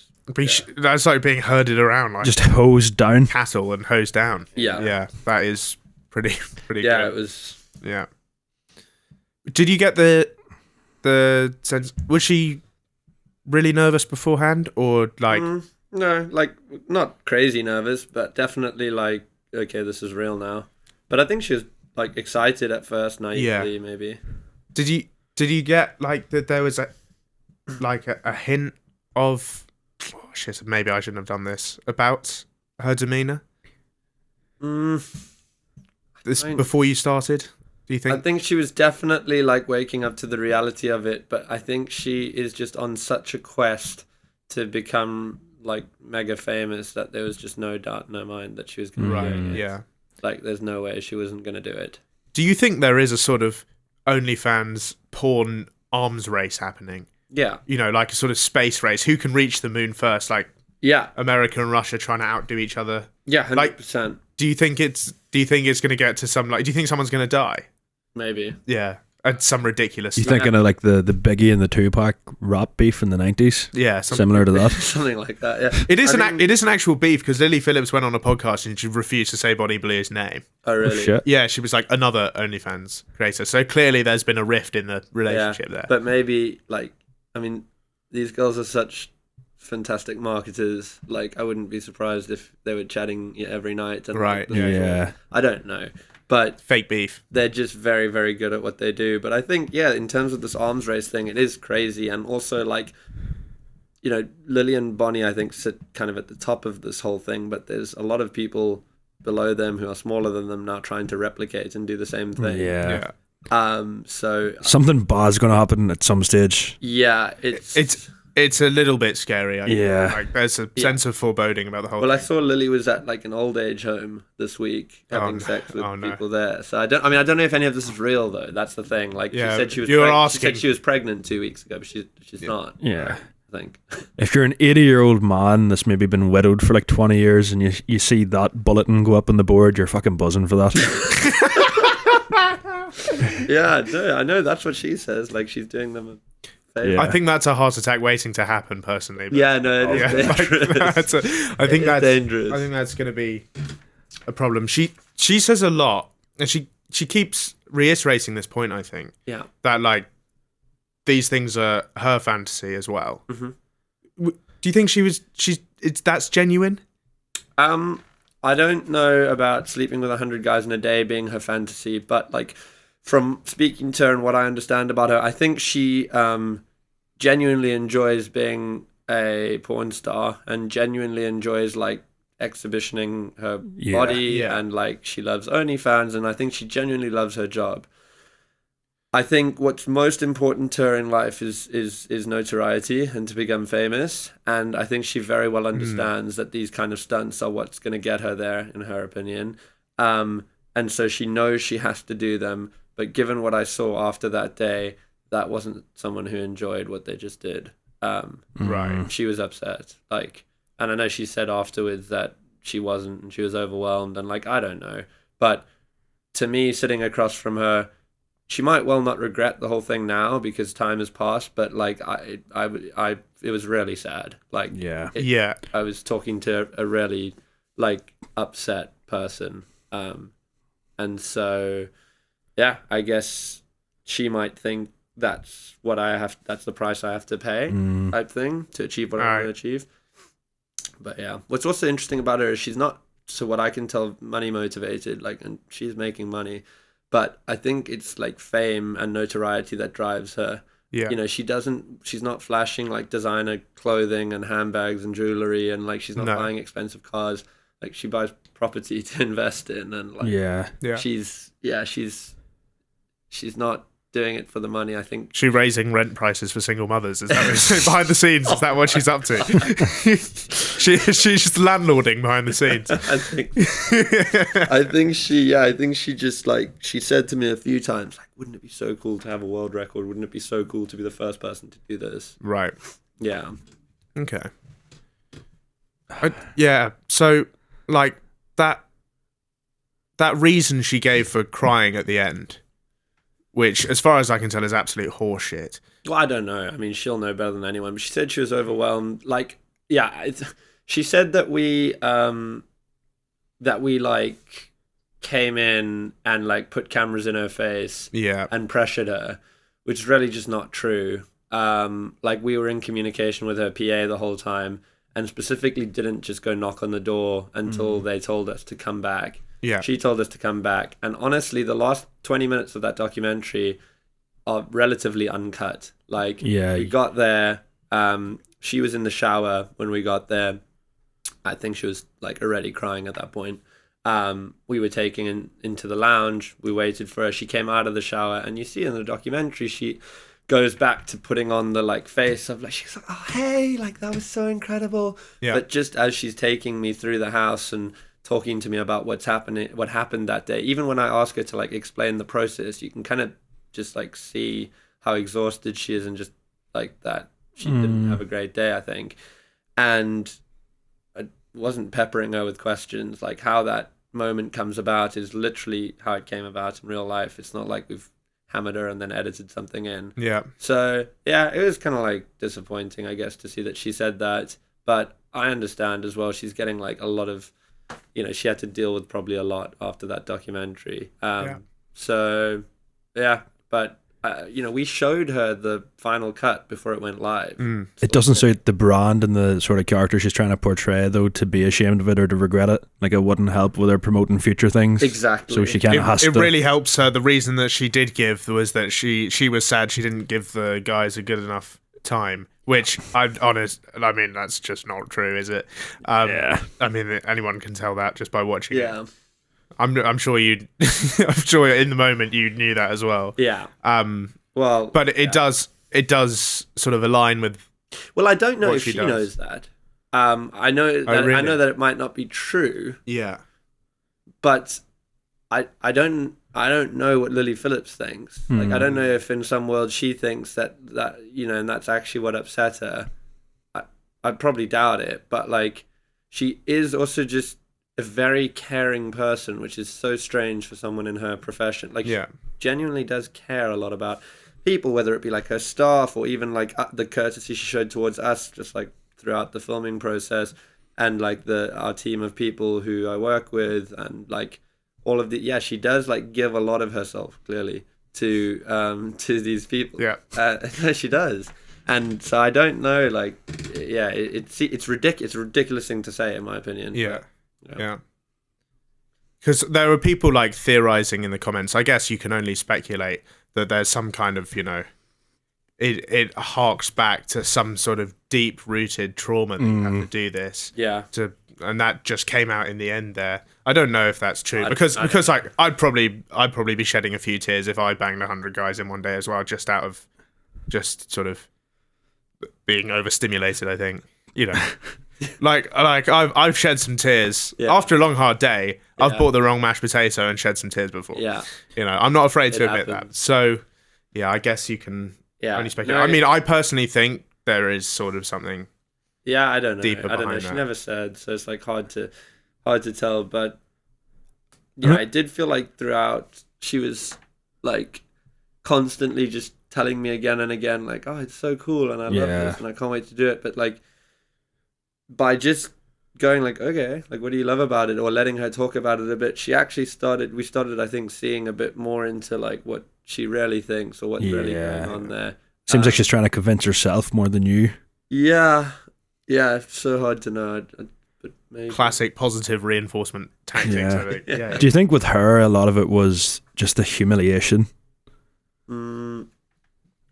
That's like being herded around like Just hosed down. cattle and hosed down. Yeah. Yeah, that is pretty Yeah, good. it was... Yeah. Did you get the sense, was she really nervous beforehand, or like No, like, not crazy nervous, but definitely like, okay, this is real now. But I think she was like excited at first, naively, maybe. did you get like that there was a hint of, oh, shit, maybe I shouldn't have done this, about her demeanor this don't- before you started? Do you I think? think she was definitely like waking up to the reality of it, but I think she is just on such a quest to become like mega famous that there was just no doubt in her mind that she was going to be doing it. Yeah. Like, there's no way she wasn't going to do it. Do you think there is a sort of OnlyFans porn arms race happening? Yeah. Like a sort of space race. Who can reach the moon first? Like Yeah. America and Russia trying to outdo each other. Yeah, 100%. Do you think it's going to get to some, like, do you think someone's going to die? Maybe. Yeah. At some ridiculous. You thinking of like the Biggie and the Tupac rap beef in the 90s? Yeah. Similar to that. Something like that, yeah. It is I mean- it is an actual beef, because Lily Phillips went on a podcast and she refused to say Bonnie Blue's name. Oh, Oh, really? shit. Yeah, she was like another OnlyFans creator. So clearly there's been a rift in the relationship there. But maybe, like, I mean, these girls are such fantastic marketers. Like, I wouldn't be surprised if they were chatting every night. And Right, like, yeah. Yeah. I don't know. but Fake beef. they're just very, very good at what they do. But I think, yeah, in terms of this arms race thing, it is crazy. And also, like, you know, Lily and Bonnie, I think, sit kind of at the top of this whole thing, but there's a lot of people below them who are smaller than them now trying to replicate and do the same thing. Yeah. So Something bad's going to happen at some stage. yeah, It's a little bit scary. I Yeah. think. Like, there's a sense of foreboding about the whole well, I thing. saw Lily was at like an old age home this week having no. sex with Oh, no. people there. So I don't know if any of this is real though. That's the thing. Like Yeah, she said she was you were she asking- said she was pregnant 2 weeks ago, but she's not. Yeah. I think. If you're an 80-year-old man that's maybe been widowed for like 20 years and you see that bulletin go up on the board, you're fucking buzzing for that. Yeah, I know that's what she says. Like she's doing them a favor. Yeah. I think that's a heart attack waiting to happen, personally. but- Yeah, no, it is Yeah, like, dangerous. I think It is that's dangerous. I think that's going to be a problem. She says a lot, and she keeps reiterating this point. I think Yeah. that like these things are her fantasy as well. Mhm. Do you think that's genuine? I don't know about sleeping with 100 guys in a day being her fantasy, but like from speaking to her and what I understand about her, I think she genuinely enjoys being a porn star and genuinely enjoys like exhibitioning her body Yeah. and like she loves OnlyFans and I think she genuinely loves her job. I think what's most important to her in life is notoriety and to become famous. And I think she very well understands that these kind of stunts are what's going to get her there, in her opinion. And so she knows she has to do them. But given what I saw after that day, that wasn't someone who enjoyed what they just did. Right. She was upset. Like, and I know she said afterwards that she wasn't and she was overwhelmed. And like, I don't know. But to me, sitting across from her, she might well not regret the whole thing now because time has passed, but like it was really sad. Like Yeah. I was talking to a really like upset person, and so yeah, I guess she might think that's the price I have to pay type thing to achieve what I want to achieve. But yeah, what's also interesting about her is she's not, so what I can tell, money motivated. Like, and she's making money. But I think it's like fame and notoriety that drives her. Yeah. You know, she's not flashing like designer clothing and handbags and jewelry and like she's not buying expensive cars. Like she buys property to invest in and like Yeah. she's not doing it for the money, I think. She raising rent prices for single mothers. Is that what, behind the scenes? Is that what she's up to? she's just landlording behind the scenes. I think she just like, she said to me a few times, like, wouldn't it be so cool to have a world record? Wouldn't it be so cool to be the first person to do this? Right. Yeah. Okay. Yeah. So, like that reason she gave for crying at the end, which, as far as I can tell, is absolute horseshit. Well, I don't know. I mean, she'll know better than anyone. But she said she was overwhelmed. Like, yeah, she said that we like came in and like put cameras in her face, Yeah. and pressured her, which is really just not true. Like we were in communication with her PA the whole time, and specifically didn't just go knock on the door until they told us to come back. Yeah. She told us to come back. And honestly, the last 20 minutes of that documentary are relatively uncut. Like, we got there, she was in the shower when we got there. I think she was like already crying at that point. We were taken into the lounge. We waited for her. She came out of the shower, and you see in the documentary, she goes back to putting on the like face of like, she's like, oh, hey, like that was so incredible. Yeah. But just as she's taking me through the house and talking to me about what happened that day, even when I ask her to like explain the process, you can kind of just like see how exhausted she is and just like that she didn't have a great day, I think. And I wasn't peppering her with questions. Like how that moment comes about is literally how it came about in real life. It's not like we've hammered her and then edited something in. Yeah. So yeah, it was kind of like disappointing, I guess, to see that she said that. But I understand as well, she's getting like a lot of, you know, she had to deal with probably a lot after that documentary. So yeah, but we showed her the final cut before it went live. It doesn't suit the brand and the sort of character she's trying to portray, though, to be ashamed of it or to regret it. Like, it wouldn't help with her promoting future things. Exactly. So she kind of has to. It really helps her. The reason that she did give was that she was sad she didn't give the guys a good enough time. Which that's just not true, is it? Yeah. I mean, anyone can tell that just by watching it. Yeah. I'm sure you. I'm sure in the moment you knew that as well. Yeah. Well, but it does sort of align with. Well, I don't know what if she does. knows that. I know that really? I know that it might not be true. Yeah. But I don't know what Lily Phillips thinks. Like, I don't know if in some world she thinks that and that's actually what upset her. I probably doubt it, but like, she is also just a very caring person, which is so strange for someone in her profession. Like, she genuinely does care a lot about people, whether it be like her staff or even like the courtesy she showed towards us, just like throughout the filming process, and like our team of people who I work with, and like all of she does like give a lot of herself clearly to these people. She does. And so I don't know, like, it's ridiculous. It's a ridiculous thing to say, in my opinion. Yeah. Because there are people like theorizing in the comments. I guess you can only speculate that there's some kind of, it harks back to some sort of deep-rooted trauma that you have to do this. Yeah. And that just came out in the end there. I don't know if that's true because like I'd probably be shedding a few tears if I banged 100 guys in one day as well, just out of just sort of being overstimulated. I think like I've shed some tears after a long hard day. I've bought the wrong mashed potato and shed some tears before. Yeah, I'm not afraid to admit happens. that. So I guess you can only speculate. No, I mean, I personally think there is sort of something. Yeah, I don't know. Deeper I don't know. behind She that. never said, so it's like hard to tell. But I did feel like throughout she was like constantly just telling me again and again, like, "Oh, it's so cool, and I love this, and I can't wait to do it." But like, by just going like, "Okay, like, what do you love about it?" or letting her talk about it a bit, she actually we started, I think, seeing a bit more into like what she really thinks or what's really going on there. Seems like she's trying to convince herself more than you. Yeah, it's so hard to know. But maybe. Classic positive reinforcement tactics. Yeah. I think. Yeah. Do you think with her a lot of it was just the humiliation?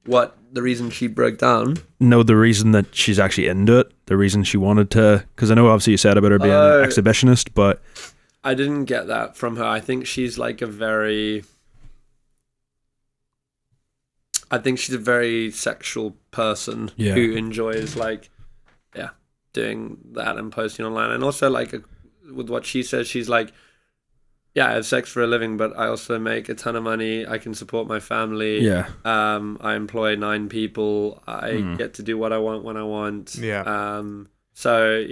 What, the reason she broke down? No, the reason that she's actually into it, the reason she wanted to, because I know obviously you said about her being an exhibitionist, but I didn't get that from her. I think she's like a very sexual person who enjoys like doing that and posting online. And also like with what she says, she's like, I have sex for a living, but I also make a ton of money. I can support my family. Yeah. I employ 9 people. I get to do what I want when I want. Yeah. So,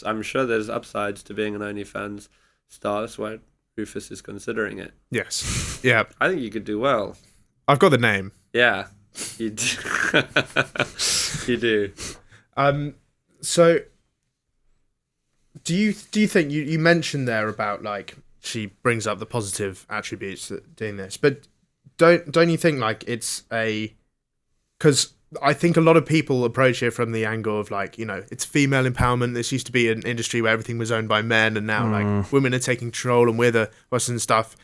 I'm sure there's upsides to being an OnlyFans star. That's why Rufus is considering it. Yes. Yeah. I think you could do well. I've got the name. Yeah. You do. You do. So do you think you mentioned there about like she brings up the positive attributes that doing this, but don't you think like it's because I think a lot of people approach it from the angle of like, it's female empowerment. This used to be an industry where everything was owned by men, and now like women are taking control and we're the Western stuff.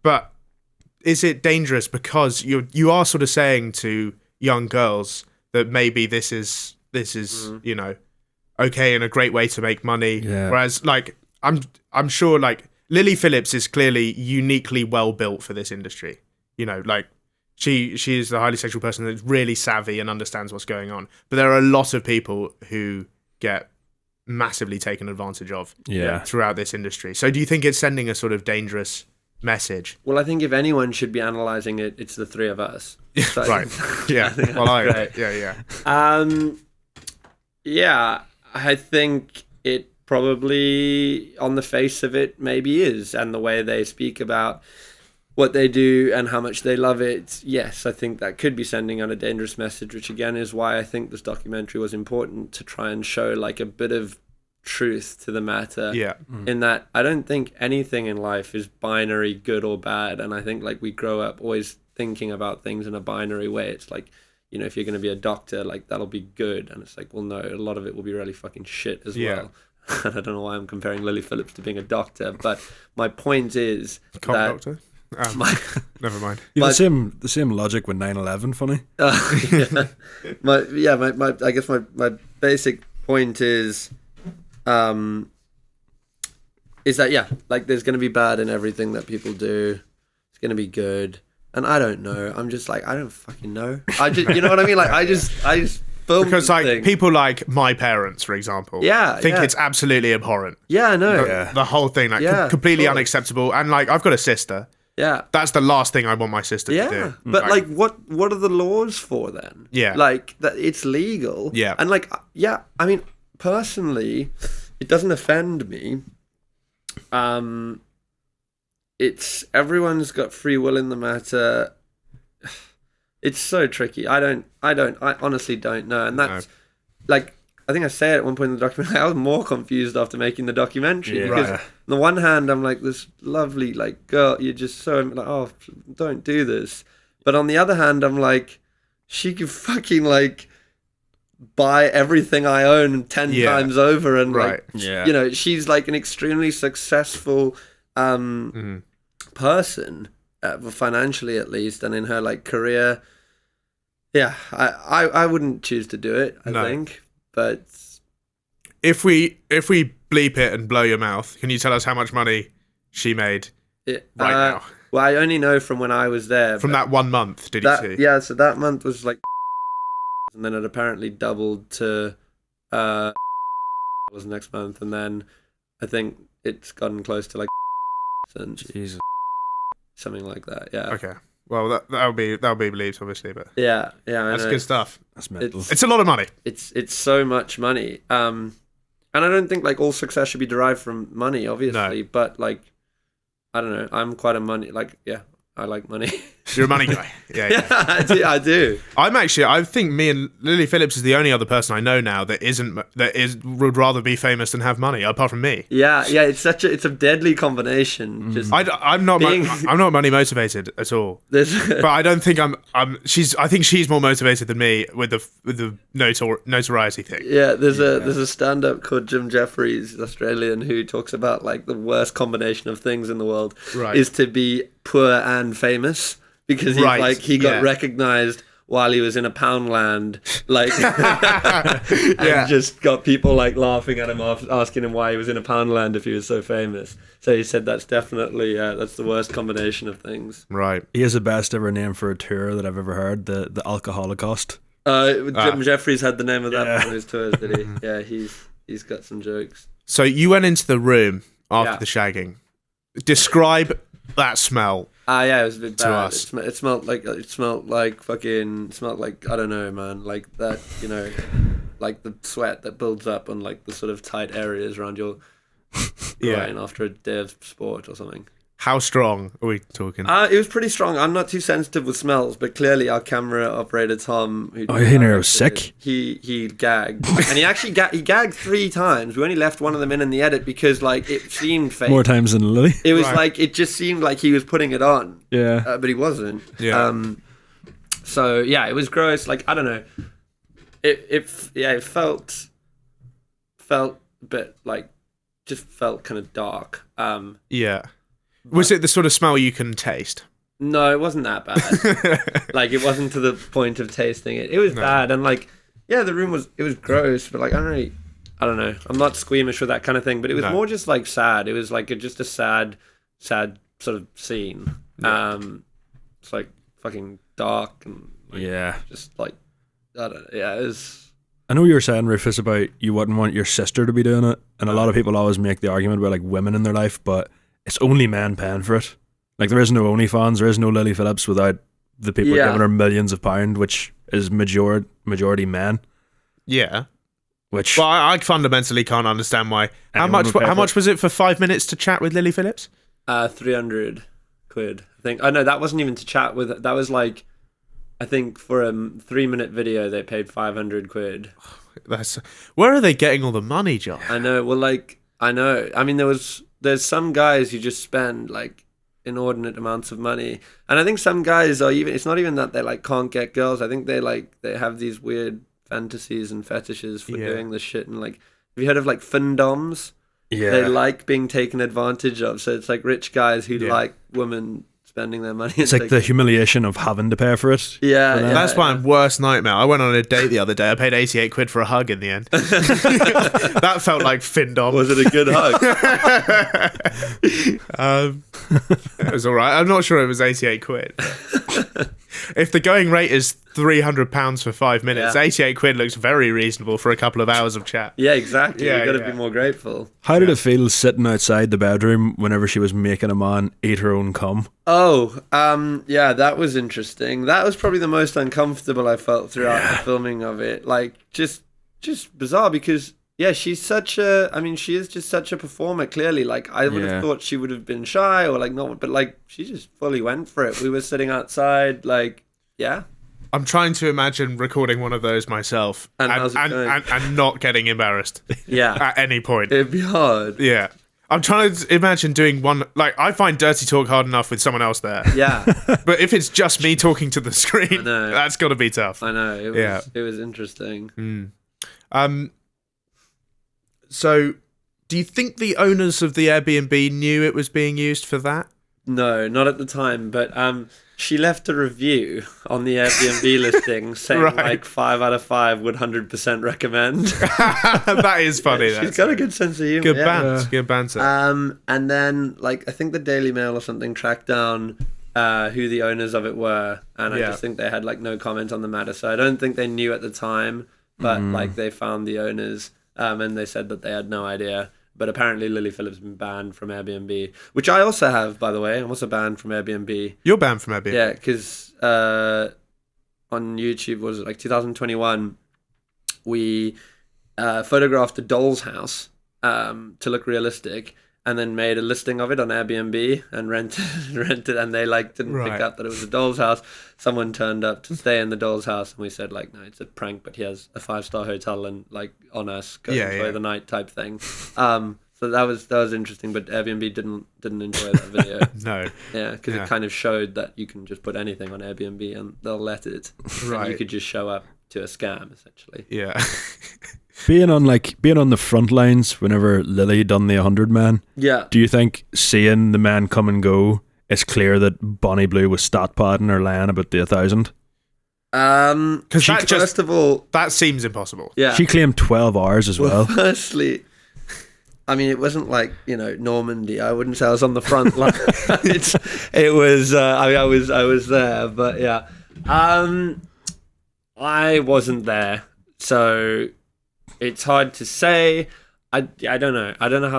But is it dangerous because you are sort of saying to young girls that maybe this is okay and a great way to make money, whereas like I'm sure like Lily Phillips is clearly uniquely well built for this industry. Like she is the highly sexual person that's really savvy and understands what's going on. But there are a lot of people who get massively taken advantage of throughout this industry. So do you think it's sending a sort of dangerous message? Well, I think if anyone should be analysing it, it's the 3 of us. So Right. Yeah. Right. Yeah. I think it probably, on the face of it, maybe is. And the way they speak about what they do and how much they love it, yes, I think that could be sending out a dangerous message, which again is why I think this documentary was important, to try and show like a bit of truth to the matter. Yeah. In that I don't think anything in life is binary good or bad, and I think like we grow up always thinking about things in a binary way. It's like, you know, if you're going to be a doctor, like that'll be good. And it's like, well, no, a lot of it will be really fucking shit as well. I don't know why I'm comparing Lily Phillips to being a doctor, but my point is Doctor? Never mind. You have the same logic with 9/11. Funny. I guess my basic point is that like there's going to be bad in everything that people do. It's going to be good, and I don't know. I'm just like, I don't fucking know. I just, you know what I mean? Like I just film Because like thing. people like my parents, for example, think it's absolutely abhorrent. Yeah, I know. The whole thing, like completely unacceptable. And like I've got a sister. Yeah. That's the last thing I want my sister to do. But like what are the laws for then? Yeah. Like that it's legal. Yeah. And like I mean, personally, it doesn't offend me. It's everyone's got free will in the matter. It's so tricky. I honestly don't know. And that's like, I think I said at one point in the documentary, I was more confused after making the documentary because on the one hand, I'm like, this lovely like girl, you're just so like, oh, don't do this. But on the other hand, I'm like, she could fucking like buy everything I own 10 times over, and like, you know, she's like an extremely successful person, financially at least, and in her like career. Yeah, I wouldn't choose to do it, I think. But if we bleep it and blow your mouth, can you tell us how much money she made now? Well, I only know from when I was there. From that 1 month, did you see? Yeah, so that month was like, and then it apparently doubled to was next month, and then I think it's gotten close to like since Jesus. Something like that. Yeah. Okay. Well, that'll be believed, obviously, but yeah, that's good stuff. That's mental. It's a lot of money. It's so much money. And I don't think like all success should be derived from money, obviously. But like, I don't know. I'm quite a money I like money. You're a money guy. Yeah, I do. I think me and Lily Phillips is the only other person I know now that would rather be famous than have money, apart from me. Yeah. It's a deadly combination. Just I'm not money motivated at all. But I don't think I think she's more motivated than me with the notoriety thing. Yeah, there's a stand-up called Jim Jeffries, Australian, who talks about like the worst combination of things in the world is to be poor and famous, because he got recognized while he was in a Poundland, like, and just got people like laughing at him, asking him why he was in a Poundland if he was so famous. So he said that's definitely that's the worst combination of things. Right. He has the best ever name for a tour that I've ever heard, the Alcoholicost. Jim Jeffries had the name of that on his tours, did he? Yeah, he's got some jokes. So you went into the room after the shagging. Describe that smell. It was a bit bad. Us. It smelled like I don't know, man, like that, you know, like the sweat that builds up on like the sort of tight areas around your groin after a day of sport or something. How strong are we talking? It was pretty strong. I'm not too sensitive with smells, but clearly our camera operator Tom, who was sick. He gagged, and he actually gagged 3 times. We only left one of them in the edit because like it seemed fake. More times than Lily. It was like it just seemed like he was putting it on. Yeah, but he wasn't. Yeah. So yeah, it was gross. Like I don't know. It felt a bit like just felt kind of dark. Yeah. Was it the sort of smell you can taste? No, it wasn't that bad. Like it wasn't to the point of tasting it. It was bad, and like the room was gross, but like I don't know. I'm not squeamish with that kind of thing, but it was more just like sad. It was like just a sad sort of scene. Yeah. It's like fucking dark and like, just like I don't know. Yeah, it was. I know you were saying, Rufus, about you wouldn't want your sister to be doing it, and a lot of people always make the argument about like women in their life, but it's only men paying for it. Like there is no OnlyFans, there is no Lily Phillips without the people giving her millions of pounds, which is majority men. Yeah. Which I fundamentally can't understand why. How much was it for 5 minutes to chat with Lily Phillips? 300 quid. I think. Oh no, that wasn't even to chat with. That was like, I think for a 3-minute video they paid 500 quid. Where are they getting all the money, John? I know. Well, like I know. I mean, there's some guys who just spend like inordinate amounts of money. And I think some guys are even, it's not even that they like can't get girls. I think they have these weird fantasies and fetishes for doing this shit. And like, have you heard of like findoms? Yeah. They like being taken advantage of. So it's like rich guys who like women spending their money. It's like the humiliation of having to pay for it. Yeah, for them. That's my worst nightmare. I went on a date the other day. I paid 88 quid for a hug in the end. That felt like Findom. Was it a good hug? It was all right. I'm not sure it was 88 quid. If the going rate is £300 for 5 minutes, 88 quid looks very reasonable for a couple of hours of chat. Yeah, exactly. Yeah, You got to yeah. be more grateful. How did it feel sitting outside the bedroom whenever she was making a man eat her own cum? Oh, yeah, that was interesting. That was probably the most uncomfortable I felt throughout the filming of it. Like, just bizarre because, yeah, she is just such a performer, clearly. Like, I would have thought she would have been shy or, like, not, but, like, she just fully went for it. We were sitting outside, like, yeah. I'm trying to imagine recording one of those myself And how's it going? and not getting embarrassed Yeah. at any point. It'd be hard. Yeah. I'm trying to imagine doing one, like, I find dirty talk hard enough with someone else there. Yeah, But if it's just me talking to the screen, know. that's got to be tough. I know. It was interesting. So, do you think the owners of the Airbnb knew it was being used for that? No, not at the time, but she left a review on the Airbnb listing saying Right. like 5 out of 5 would 100% recommend. That is funny. She's got a good sense of humor. good yeah. banter. Good banter. And then like I think the Daily Mail or something tracked down who the owners of it were, and I Yeah. just think they had like no comment on the matter. So I don't think they knew at the time, but like they found the owners, and they said that they had no idea. But apparently Lily Phillips has been banned from Airbnb, which I also have, by the way. I'm also banned from Airbnb. You're banned from Airbnb. Yeah, because on YouTube, was it like 2021, we photographed a doll's house to look realistic, and then made a listing of it on Airbnb and rented, and they like didn't Right. pick up that it was a doll's house. Someone turned up to stay in the doll's house, and we said like, no, it's a prank, but he has a 5-star hotel and like on us, go enjoy the night type thing. So that was interesting, but Airbnb didn't enjoy that video. No. Yeah, because it kind of showed that you can just put anything on Airbnb and they'll let it. Right. And you could just show up to a scam, essentially. Yeah. Being on the front lines whenever Lily done the 100 man, Yeah. do you think seeing the man come and go, it's clear that Bonnie Blue was stat padding or lying about the 1,000? Because that just First of all, that seems impossible. yeah. She claimed 12 hours as well. Firstly, I mean, it wasn't like, Normandy. I wouldn't say I was on the front line. It was. I was there, but yeah. I wasn't there, so it's hard to say. I don't know. I don't know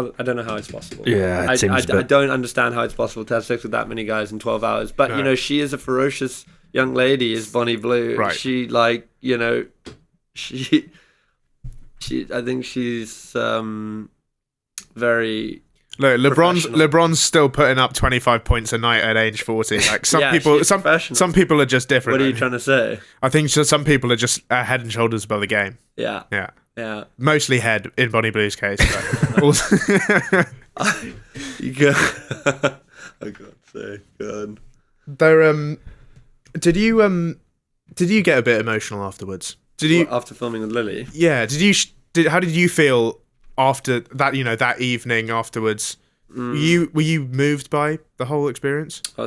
how it's possible. Yeah, it seems a I bit- don't understand how it's possible to have sex with that many guys in 12 hours. But No. she is a ferocious young lady. Is Bonnie Blue? Right. She she. I think she's very. Look, Professional. LeBron's still putting up 25 points a night at age 40. Like some Yeah, people, she's professional. some people are just different. What are you I trying to say? think some people are just head and shoulders above the game. Yeah. Yeah, Yeah. mostly head in Bonnie Blue's case. But also, You go. I can't say. God. there, did you get a bit emotional afterwards? Did you? After filming with Lily? Yeah. How did you feel after that? That evening afterwards. Were you moved by the whole experience? I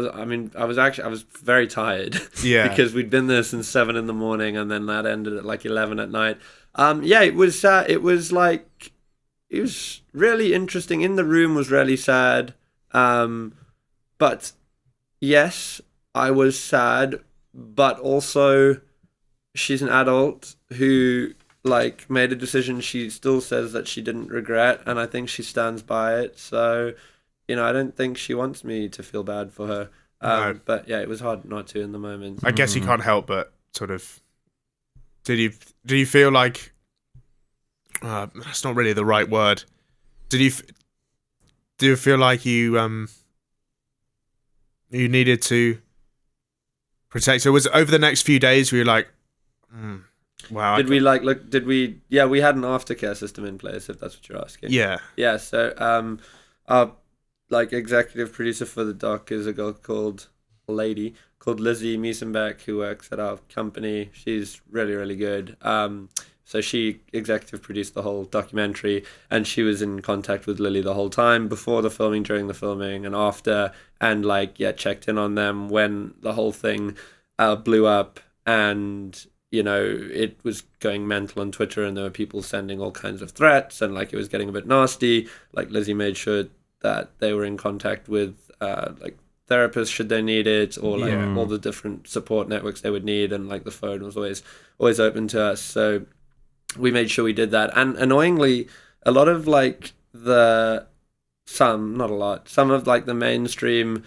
was very tired. Yeah. Because we'd been there since 7 a.m, and then that ended at like 11 at night. Yeah, it was really interesting. In the room was really sad. But yes, I was sad, but also she's an adult who like made a decision she still says that she didn't regret, and I think she stands by it. So, I don't think she wants me to feel bad for her. No. But yeah, it was hard not to in the moment. I guess you can't help but sort of. Did you feel like? That's not really the right word. Do you feel like you needed to protect her? Was it over the next few days where you're like, wow? Did we like look? Did we? Yeah, we had an aftercare system in place. If that's what you're asking. Yeah. Yeah. So like executive producer for the doc is a lady called Lizzie Miesenbeck, who works at our company. She's really, really good. So she executive produced the whole documentary, and she was in contact with Lily the whole time, before the filming, during the filming, and after, and like, yeah, checked in on them when the whole thing blew up, and you know, it was going mental on Twitter, and there were people sending all kinds of threats, and like it was getting a bit nasty. Like Lizzie made sure that they were in contact with like therapists should they need it, or like all the different support networks they would need, and like the phone was always open to us. So we made sure we did that. And annoyingly, a lot of like some of like the mainstream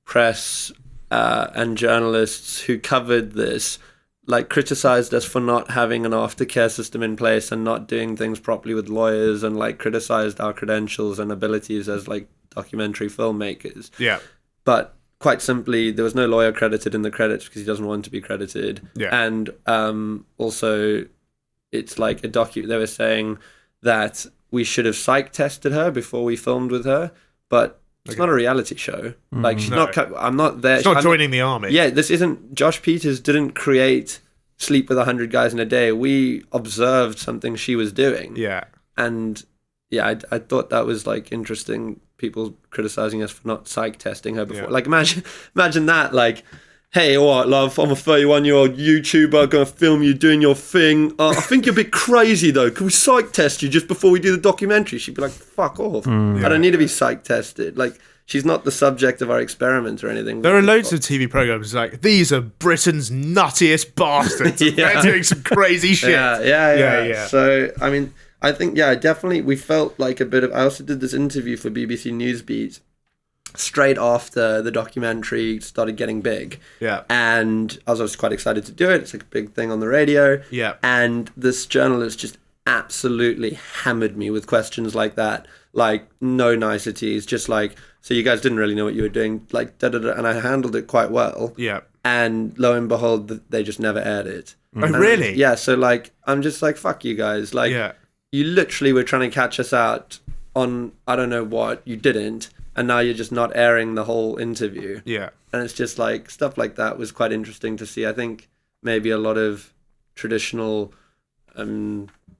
press and journalists who covered this like criticized us for not having an aftercare system in place and not doing things properly with lawyers, and like criticized our credentials and abilities as like documentary filmmakers. Yeah. But quite simply, there was no lawyer credited in the credits because he doesn't want to be credited. Yeah. And also, it's like they were saying that we should have psych tested her before we filmed with her, but it's not a reality show. Like, she's not. I'm not there. She's not joining the army. Yeah, this isn't. Josh Pieters didn't create Sleep with 100 Guys in a Day. We observed something she was doing. Yeah. And yeah, I thought that was like interesting. People criticizing us for not psych testing her before. Yeah. Like, imagine that. Like, hey, all right, love, I'm a 31-year-old YouTuber, gonna film you doing your thing. I think you're a bit crazy though. Can we psych test you just before we do the documentary? She'd be like, fuck off. I don't need to be psych tested. Like, she's not the subject of our experiment or anything. There are loads of TV programs like, these are Britain's nuttiest bastards. They're doing some crazy shit. Yeah. So, I mean, I think, yeah, definitely we felt like a bit of... I also did this interview for BBC Newsbeat straight after the documentary started getting big. Yeah. And I was quite excited to do it. It's like a big thing on the radio. Yeah. And this journalist just absolutely hammered me with questions like that. Like, no niceties. Just like, so you guys didn't really know what you were doing. Like, da-da-da. And I handled it quite well. Yeah. And lo and behold, they just never aired it. Oh, really? Yeah. So, like, I'm just like, fuck you guys. Like, you literally were trying to catch us out on, I don't know what, you didn't, and now you're just not airing the whole interview. Yeah. And it's just like, stuff like that was quite interesting to see. I think maybe a lot of traditional,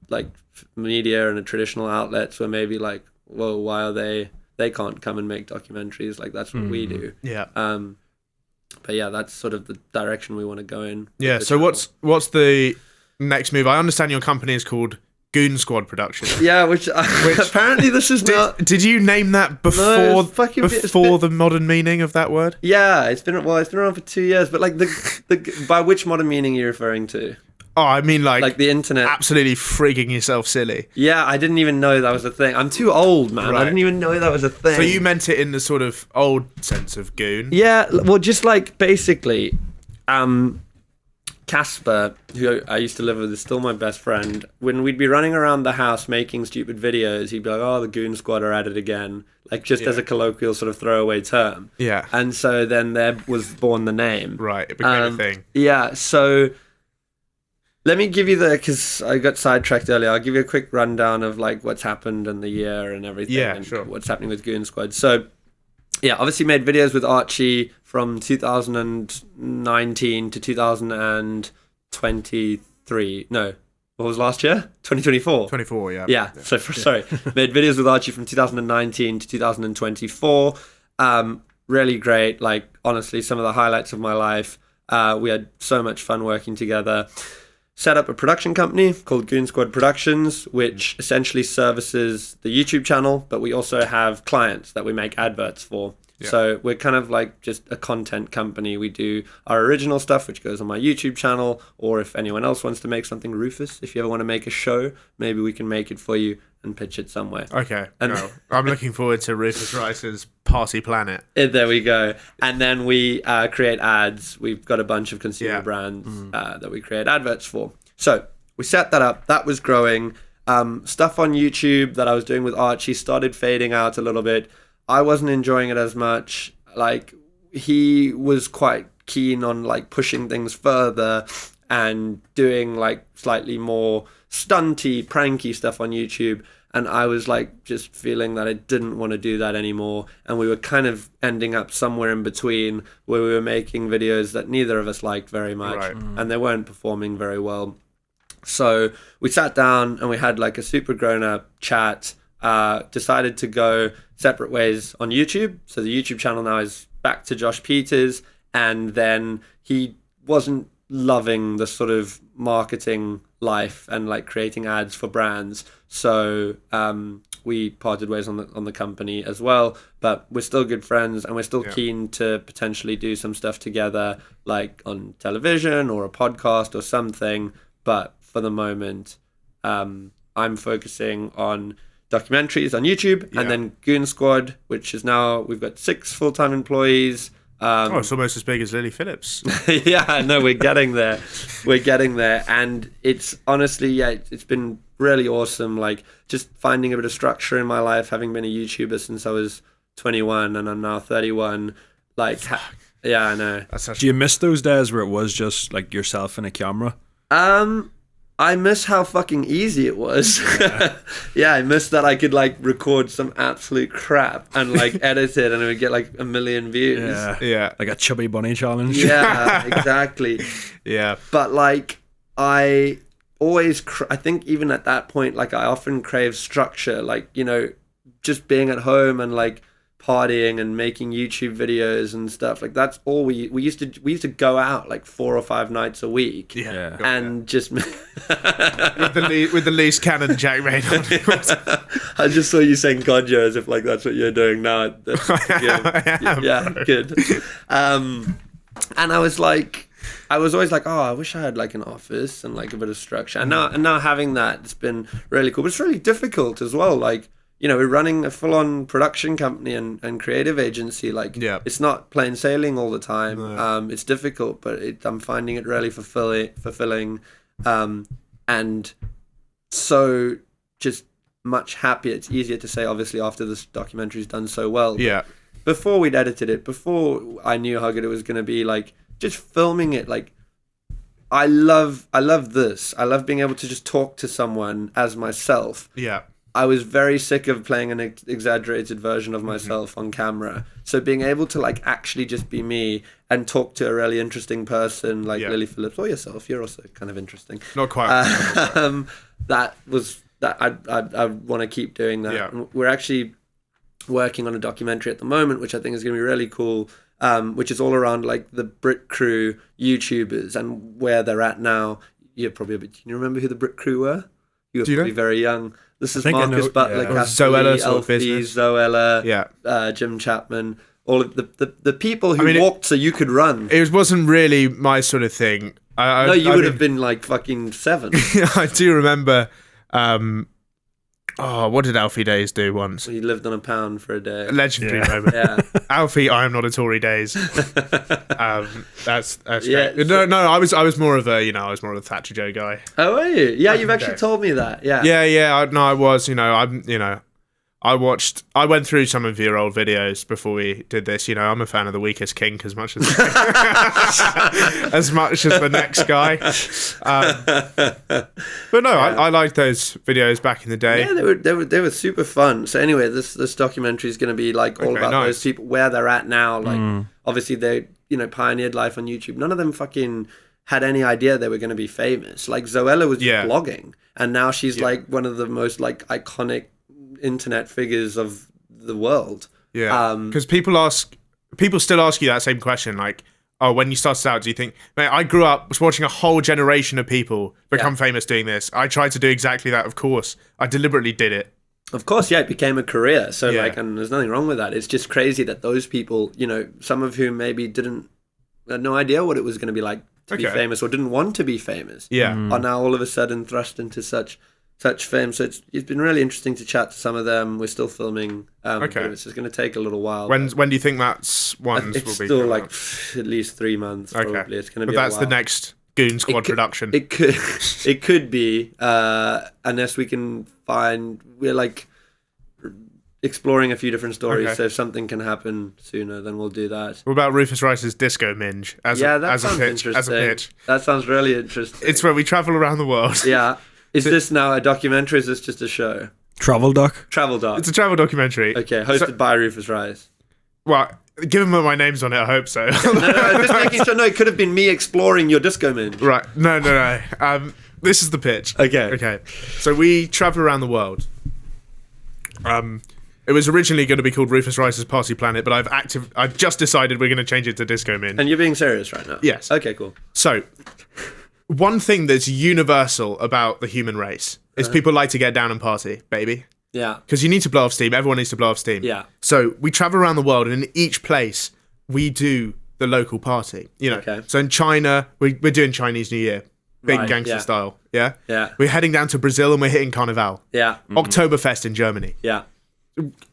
like, media and traditional outlets were maybe like, whoa, why are they can't come and make documentaries, like that's what we do. Yeah. But yeah, that's sort of the direction we want to go in. Yeah, so channel. what's the next move? I understand your company is called Goon Squad Productions. Yeah, which apparently this is not. Did you name that before the modern meaning of that word? Yeah, it's been around for 2 years. But like the by which modern meaning are you referring to? Oh, I mean like the internet. Absolutely freaking yourself silly. Yeah, I didn't even know that was a thing. I'm too old, man. Right. I didn't even know that was a thing. So you meant it in the sort of old sense of goon? Yeah, well, just like basically, Casper, who I used to live with, is still my best friend. When we'd be running around the house making stupid videos, he'd be like, oh, the Goon Squad are at it again. Like, just as a colloquial sort of throwaway term. Yeah. And so then there was born the name. Right, it became a thing. Yeah, so let me give you because I got sidetracked earlier. I'll give you a quick rundown of, like, what's happened in the year and everything. Yeah, and sure. what's happening with Goon Squad. So, yeah, obviously made videos with Archie from 2019 to 2023. No, what was last year? 2024. 24, yeah. Yeah. So sorry, made videos with Archie from 2019 to 2024. Really great. Like, honestly, some of the highlights of my life. We had so much fun working together. Set up a production company called Goon Squad Productions, which essentially services the YouTube channel, but we also have clients that we make adverts for. Yeah. So we're kind of like just a content company. We do our original stuff, which goes on my YouTube channel, or if anyone else wants to make something, Rufus, if you ever want to make a show, maybe we can make it for you and pitch it somewhere. Okay. No, I'm looking forward to Rufus Rice's Party Planet. There we go. And then we create ads. We've got a bunch of consumer brands that we create adverts for. So we set that up. That was growing. Stuff on YouTube that I was doing with Archie started fading out a little bit. I wasn't enjoying it as much. Like, he was quite keen on like pushing things further and doing like slightly more stunty, pranky stuff on YouTube. And I was like just feeling that I didn't want to do that anymore. And we were kind of ending up somewhere in between where we were making videos that neither of us liked very much. Right. And they weren't performing very well. So we sat down and we had like a super grown up chat, decided to go separate ways on YouTube. So the YouTube channel now is back to Josh Pieters. And then he wasn't loving the sort of marketing life and like creating ads for brands. So we parted ways on the company as well, but we're still good friends and we're still keen to potentially do some stuff together, like on television or a podcast or something. But for the moment, I'm focusing on documentaries on YouTube and then Goon Squad, which is now, we've got 6 full-time employees. It's almost as big as Lily Phillips. Yeah, no, we're getting there. We're getting there. And it's honestly, it's been really awesome. Like just finding a bit of structure in my life, having been a YouTuber since I was 21 and I'm now 31. Like, yeah, I know. Do you miss those days where it was just like yourself and a camera? I miss how fucking easy it was. Yeah, I miss that I could like record some absolute crap and like edit it and it would get like 1 million views. Yeah. Like a chubby bunny challenge. Yeah, exactly. Yeah. But like I always, I think even at that point, like I often crave structure, like, you know, just being at home and like partying and making YouTube videos and stuff. Like that's all we used to go out like 4 or 5 nights a week. Yeah. And just with the loose cannon Jack made on it. I just saw you saying Godjo as if like that's what you're doing now. Yeah, good. And I was always like, oh, I wish I had like an office and like a bit of structure. And now having that, it's been really cool. But it's really difficult as well. Like, you know, we're running a full-on production company and creative agency. Like, it's not plain sailing all the time. No. It's difficult, but I'm finding it really fulfilling, and so just much happier. It's easier to say, obviously, after this documentary's done so well. Yeah. Before we'd edited it, before I knew how good it was going to be, like just filming it, like I love this. I love being able to just talk to someone as myself. Yeah. I was very sick of playing an exaggerated version of myself on camera. So being able to like actually just be me and talk to a really interesting person like Lily Phillips or yourself, you're also kind of interesting. Not quite. That I want to keep doing that. Yeah. We're actually working on a documentary at the moment, which I think is going to be really cool, which is all around like the Brit Crew YouTubers and where they're at now. You're probably do you remember who the Brit Crew were? You were probably very young. This is Marcus Butler, Zoella, Elfie, Zoella, Jim Chapman, all of the people who walked so you could run. It wasn't really my sort of thing. You would have been like fucking 7. I do remember. What did Alfie Days do once? He lived on £1 for a day. A legendary moment. Yeah. Alfie, I am not a Tory Days. That's great. No, I was more of a Thatcher Joe guy. Oh, are you? Yeah, you've actually told me that. Yeah. Yeah. I was. I went through some of your old videos before we did this. You know, I'm a fan of the Weakest Kink as much as as much as the next guy. But no, I liked those videos back in the day. Yeah, they were super fun. So anyway, this documentary is going to be like all about those people, where they're at now. Like obviously they pioneered life on YouTube. None of them fucking had any idea they were going to be famous. Like Zoella was just blogging, and now she's like one of the most like iconic internet figures of the world. Because people still ask you that same question, like, oh, when you started out, do you think, mate, I grew up was watching a whole generation of people become famous doing this. I tried to do exactly that. Of course, I deliberately did it. Of course, it became a career. So like, and there's nothing wrong with that. It's just crazy that those people, some of whom maybe had no idea what it was going to be like to be famous or didn't want to be famous, are now all of a sudden thrust into such fame. So it's been really interesting to chat to some of them. We're still filming. It's just going to take a little while. When do you think that's will be? It's still like at least 3 months. Probably it's going to be. But that's the next Goon Squad production. It could be unless we can find. We're like exploring a few different stories. So if something can happen sooner, then we'll do that. What about Rufus Rice's Disco Minge as a pitch? That sounds really interesting. It's where we travel around the world. Yeah. Is this now a documentary? Or is this just a show? Travel doc. Travel doc. It's a travel documentary. Okay, hosted by Rufus Rice. Well, given that my name's on it, I hope so. No, just making sure. No, it could have been me exploring your disco minge. Right. No. This is the pitch. Okay. So we travel around the world. It was originally going to be called Rufus Rice's Party Planet, but I've just decided we're going to change it to Disco Min. And you're being serious right now? Yes. Okay, cool. So, one thing that's universal about the human race is people like to get down and party, baby. Yeah. Because you need to blow off steam. Everyone needs to blow off steam. Yeah. So we travel around the world, and in each place, we do the local party. You know. Okay. So in China, we're doing Chinese New Year. Big Right, gangster yeah. style. Yeah? Yeah. We're heading down to Brazil, and we're hitting Carnival. Yeah. Oktoberfest in Germany. Yeah.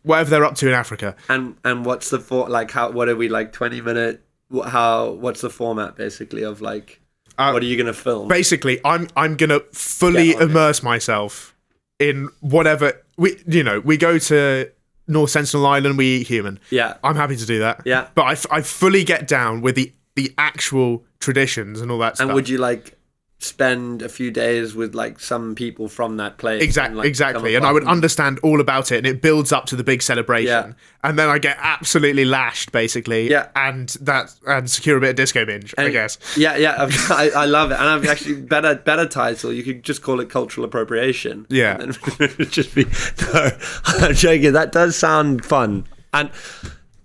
Whatever they're up to in Africa. And what's the what are we, like, 20-minute, what's the format basically of, like, what are you going to film? Basically, I'm going to fully immerse myself in whatever we go to North Sentinel Island, we eat human. Yeah. I'm happy to do that. Yeah. But I fully get down with the actual traditions and all that stuff. And would you, like, spend a few days with, like, some people from that place? Exactly. And I would understand all about it, and it builds up to the big celebration. Yeah. And then I get absolutely lashed, basically. Yeah. And secure a bit of disco binge, I guess. Yeah. I love it. And I've actually better title. You could just call it cultural appropriation. Yeah. And then it would just be no. I'm joking. That does sound fun. And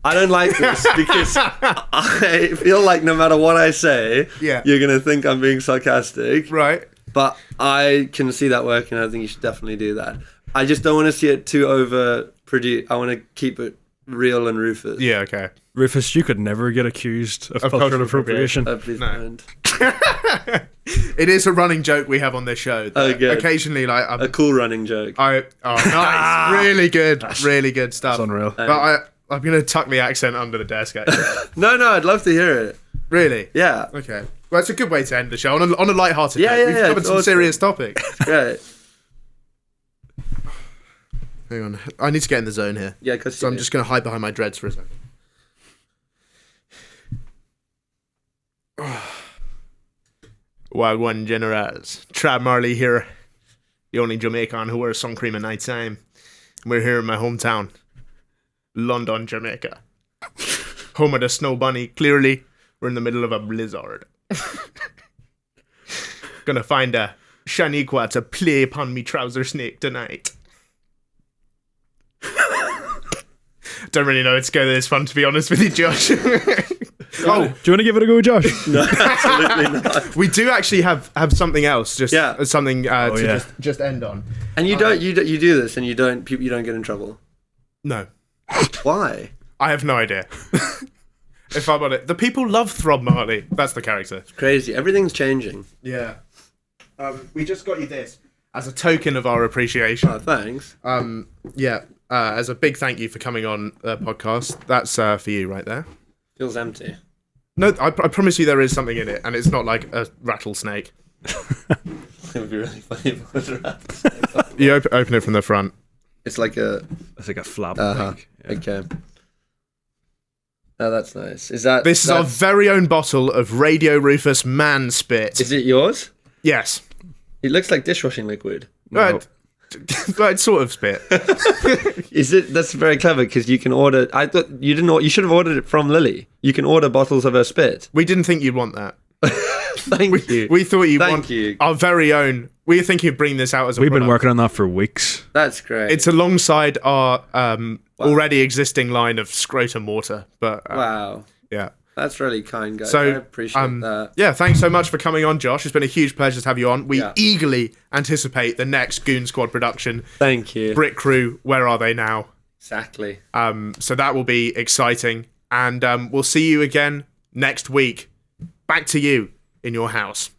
I don't like this because I feel like no matter what I say, you're gonna think I'm being sarcastic. Right. But I can see that working. I think you should definitely do that. I just don't want to see it too overproduced. I want to keep it real and Rufus. Yeah, okay. Rufus, you could never get accused of cultural appropriation. Please don't. It is a running joke we have on this show. Oh, good. Occasionally, like A cool running joke. nice, really good stuff. It's unreal. But I'm gonna tuck the accent under the desk. Actually. No, I'd love to hear it. Really? Yeah. Okay. Well, it's a good way to end the show on a light-hearted note. Yeah, We've covered it's some awesome. serious topics. Great. Hang on, I need to get in the zone here. Yeah, because So I'm just gonna hide behind my dreads for a second. Wagwan Generals. Trav Marley here, the only Jamaican who wears sun cream at night time. We're here in my hometown, London, Jamaica. Home of the Snow Bunny. Clearly, we're in the middle of a blizzard. Gonna find a Shaniqua to play upon me trouser snake tonight. Don't really know it's going this fun, to be honest with you, Josh. Do you want to give it a go, Josh? No, absolutely not. We do actually have something else, something to just end on. And you do this, and you don't get in trouble. No, Why? I have no idea. If I'm on it, the people love Throb Marley. That's the character. Crazy. Everything's changing. Yeah. We just got you this as a token of our appreciation. Oh, thanks. As a big thank you for coming on the podcast. That's for you right there. Feels empty. No, I promise you there is something in it, and it's not like a rattlesnake. It would be really funny if it was a rat. You open it from the front. It's like a... It's like a flap. Okay. Oh, that's nice. This is our very own bottle of Radio Rufus Man Spit. Is it yours? Yes. It looks like dishwashing liquid. Right. But it's sort of spit. Is it? That's very clever because you can order. I thought you didn't. You should have ordered it from Lily. You can order bottles of her spit. We didn't think you'd want that. Thank you. We thought you'd Thank want you. our very own. We were thinking of bringing this out as a We've been product. working on that for weeks. That's great. It's alongside our already existing line of scrotum water. But wow. yeah. That's really kind, guys. So, I appreciate that. Yeah, thanks so much for coming on, Josh. It's been a huge pleasure to have you on. We Yeah. eagerly anticipate the next Goon Squad production. Thank you. Brick Crew, where are they now? Exactly. So that will be exciting. And we'll see you again next week. Back to you in your house.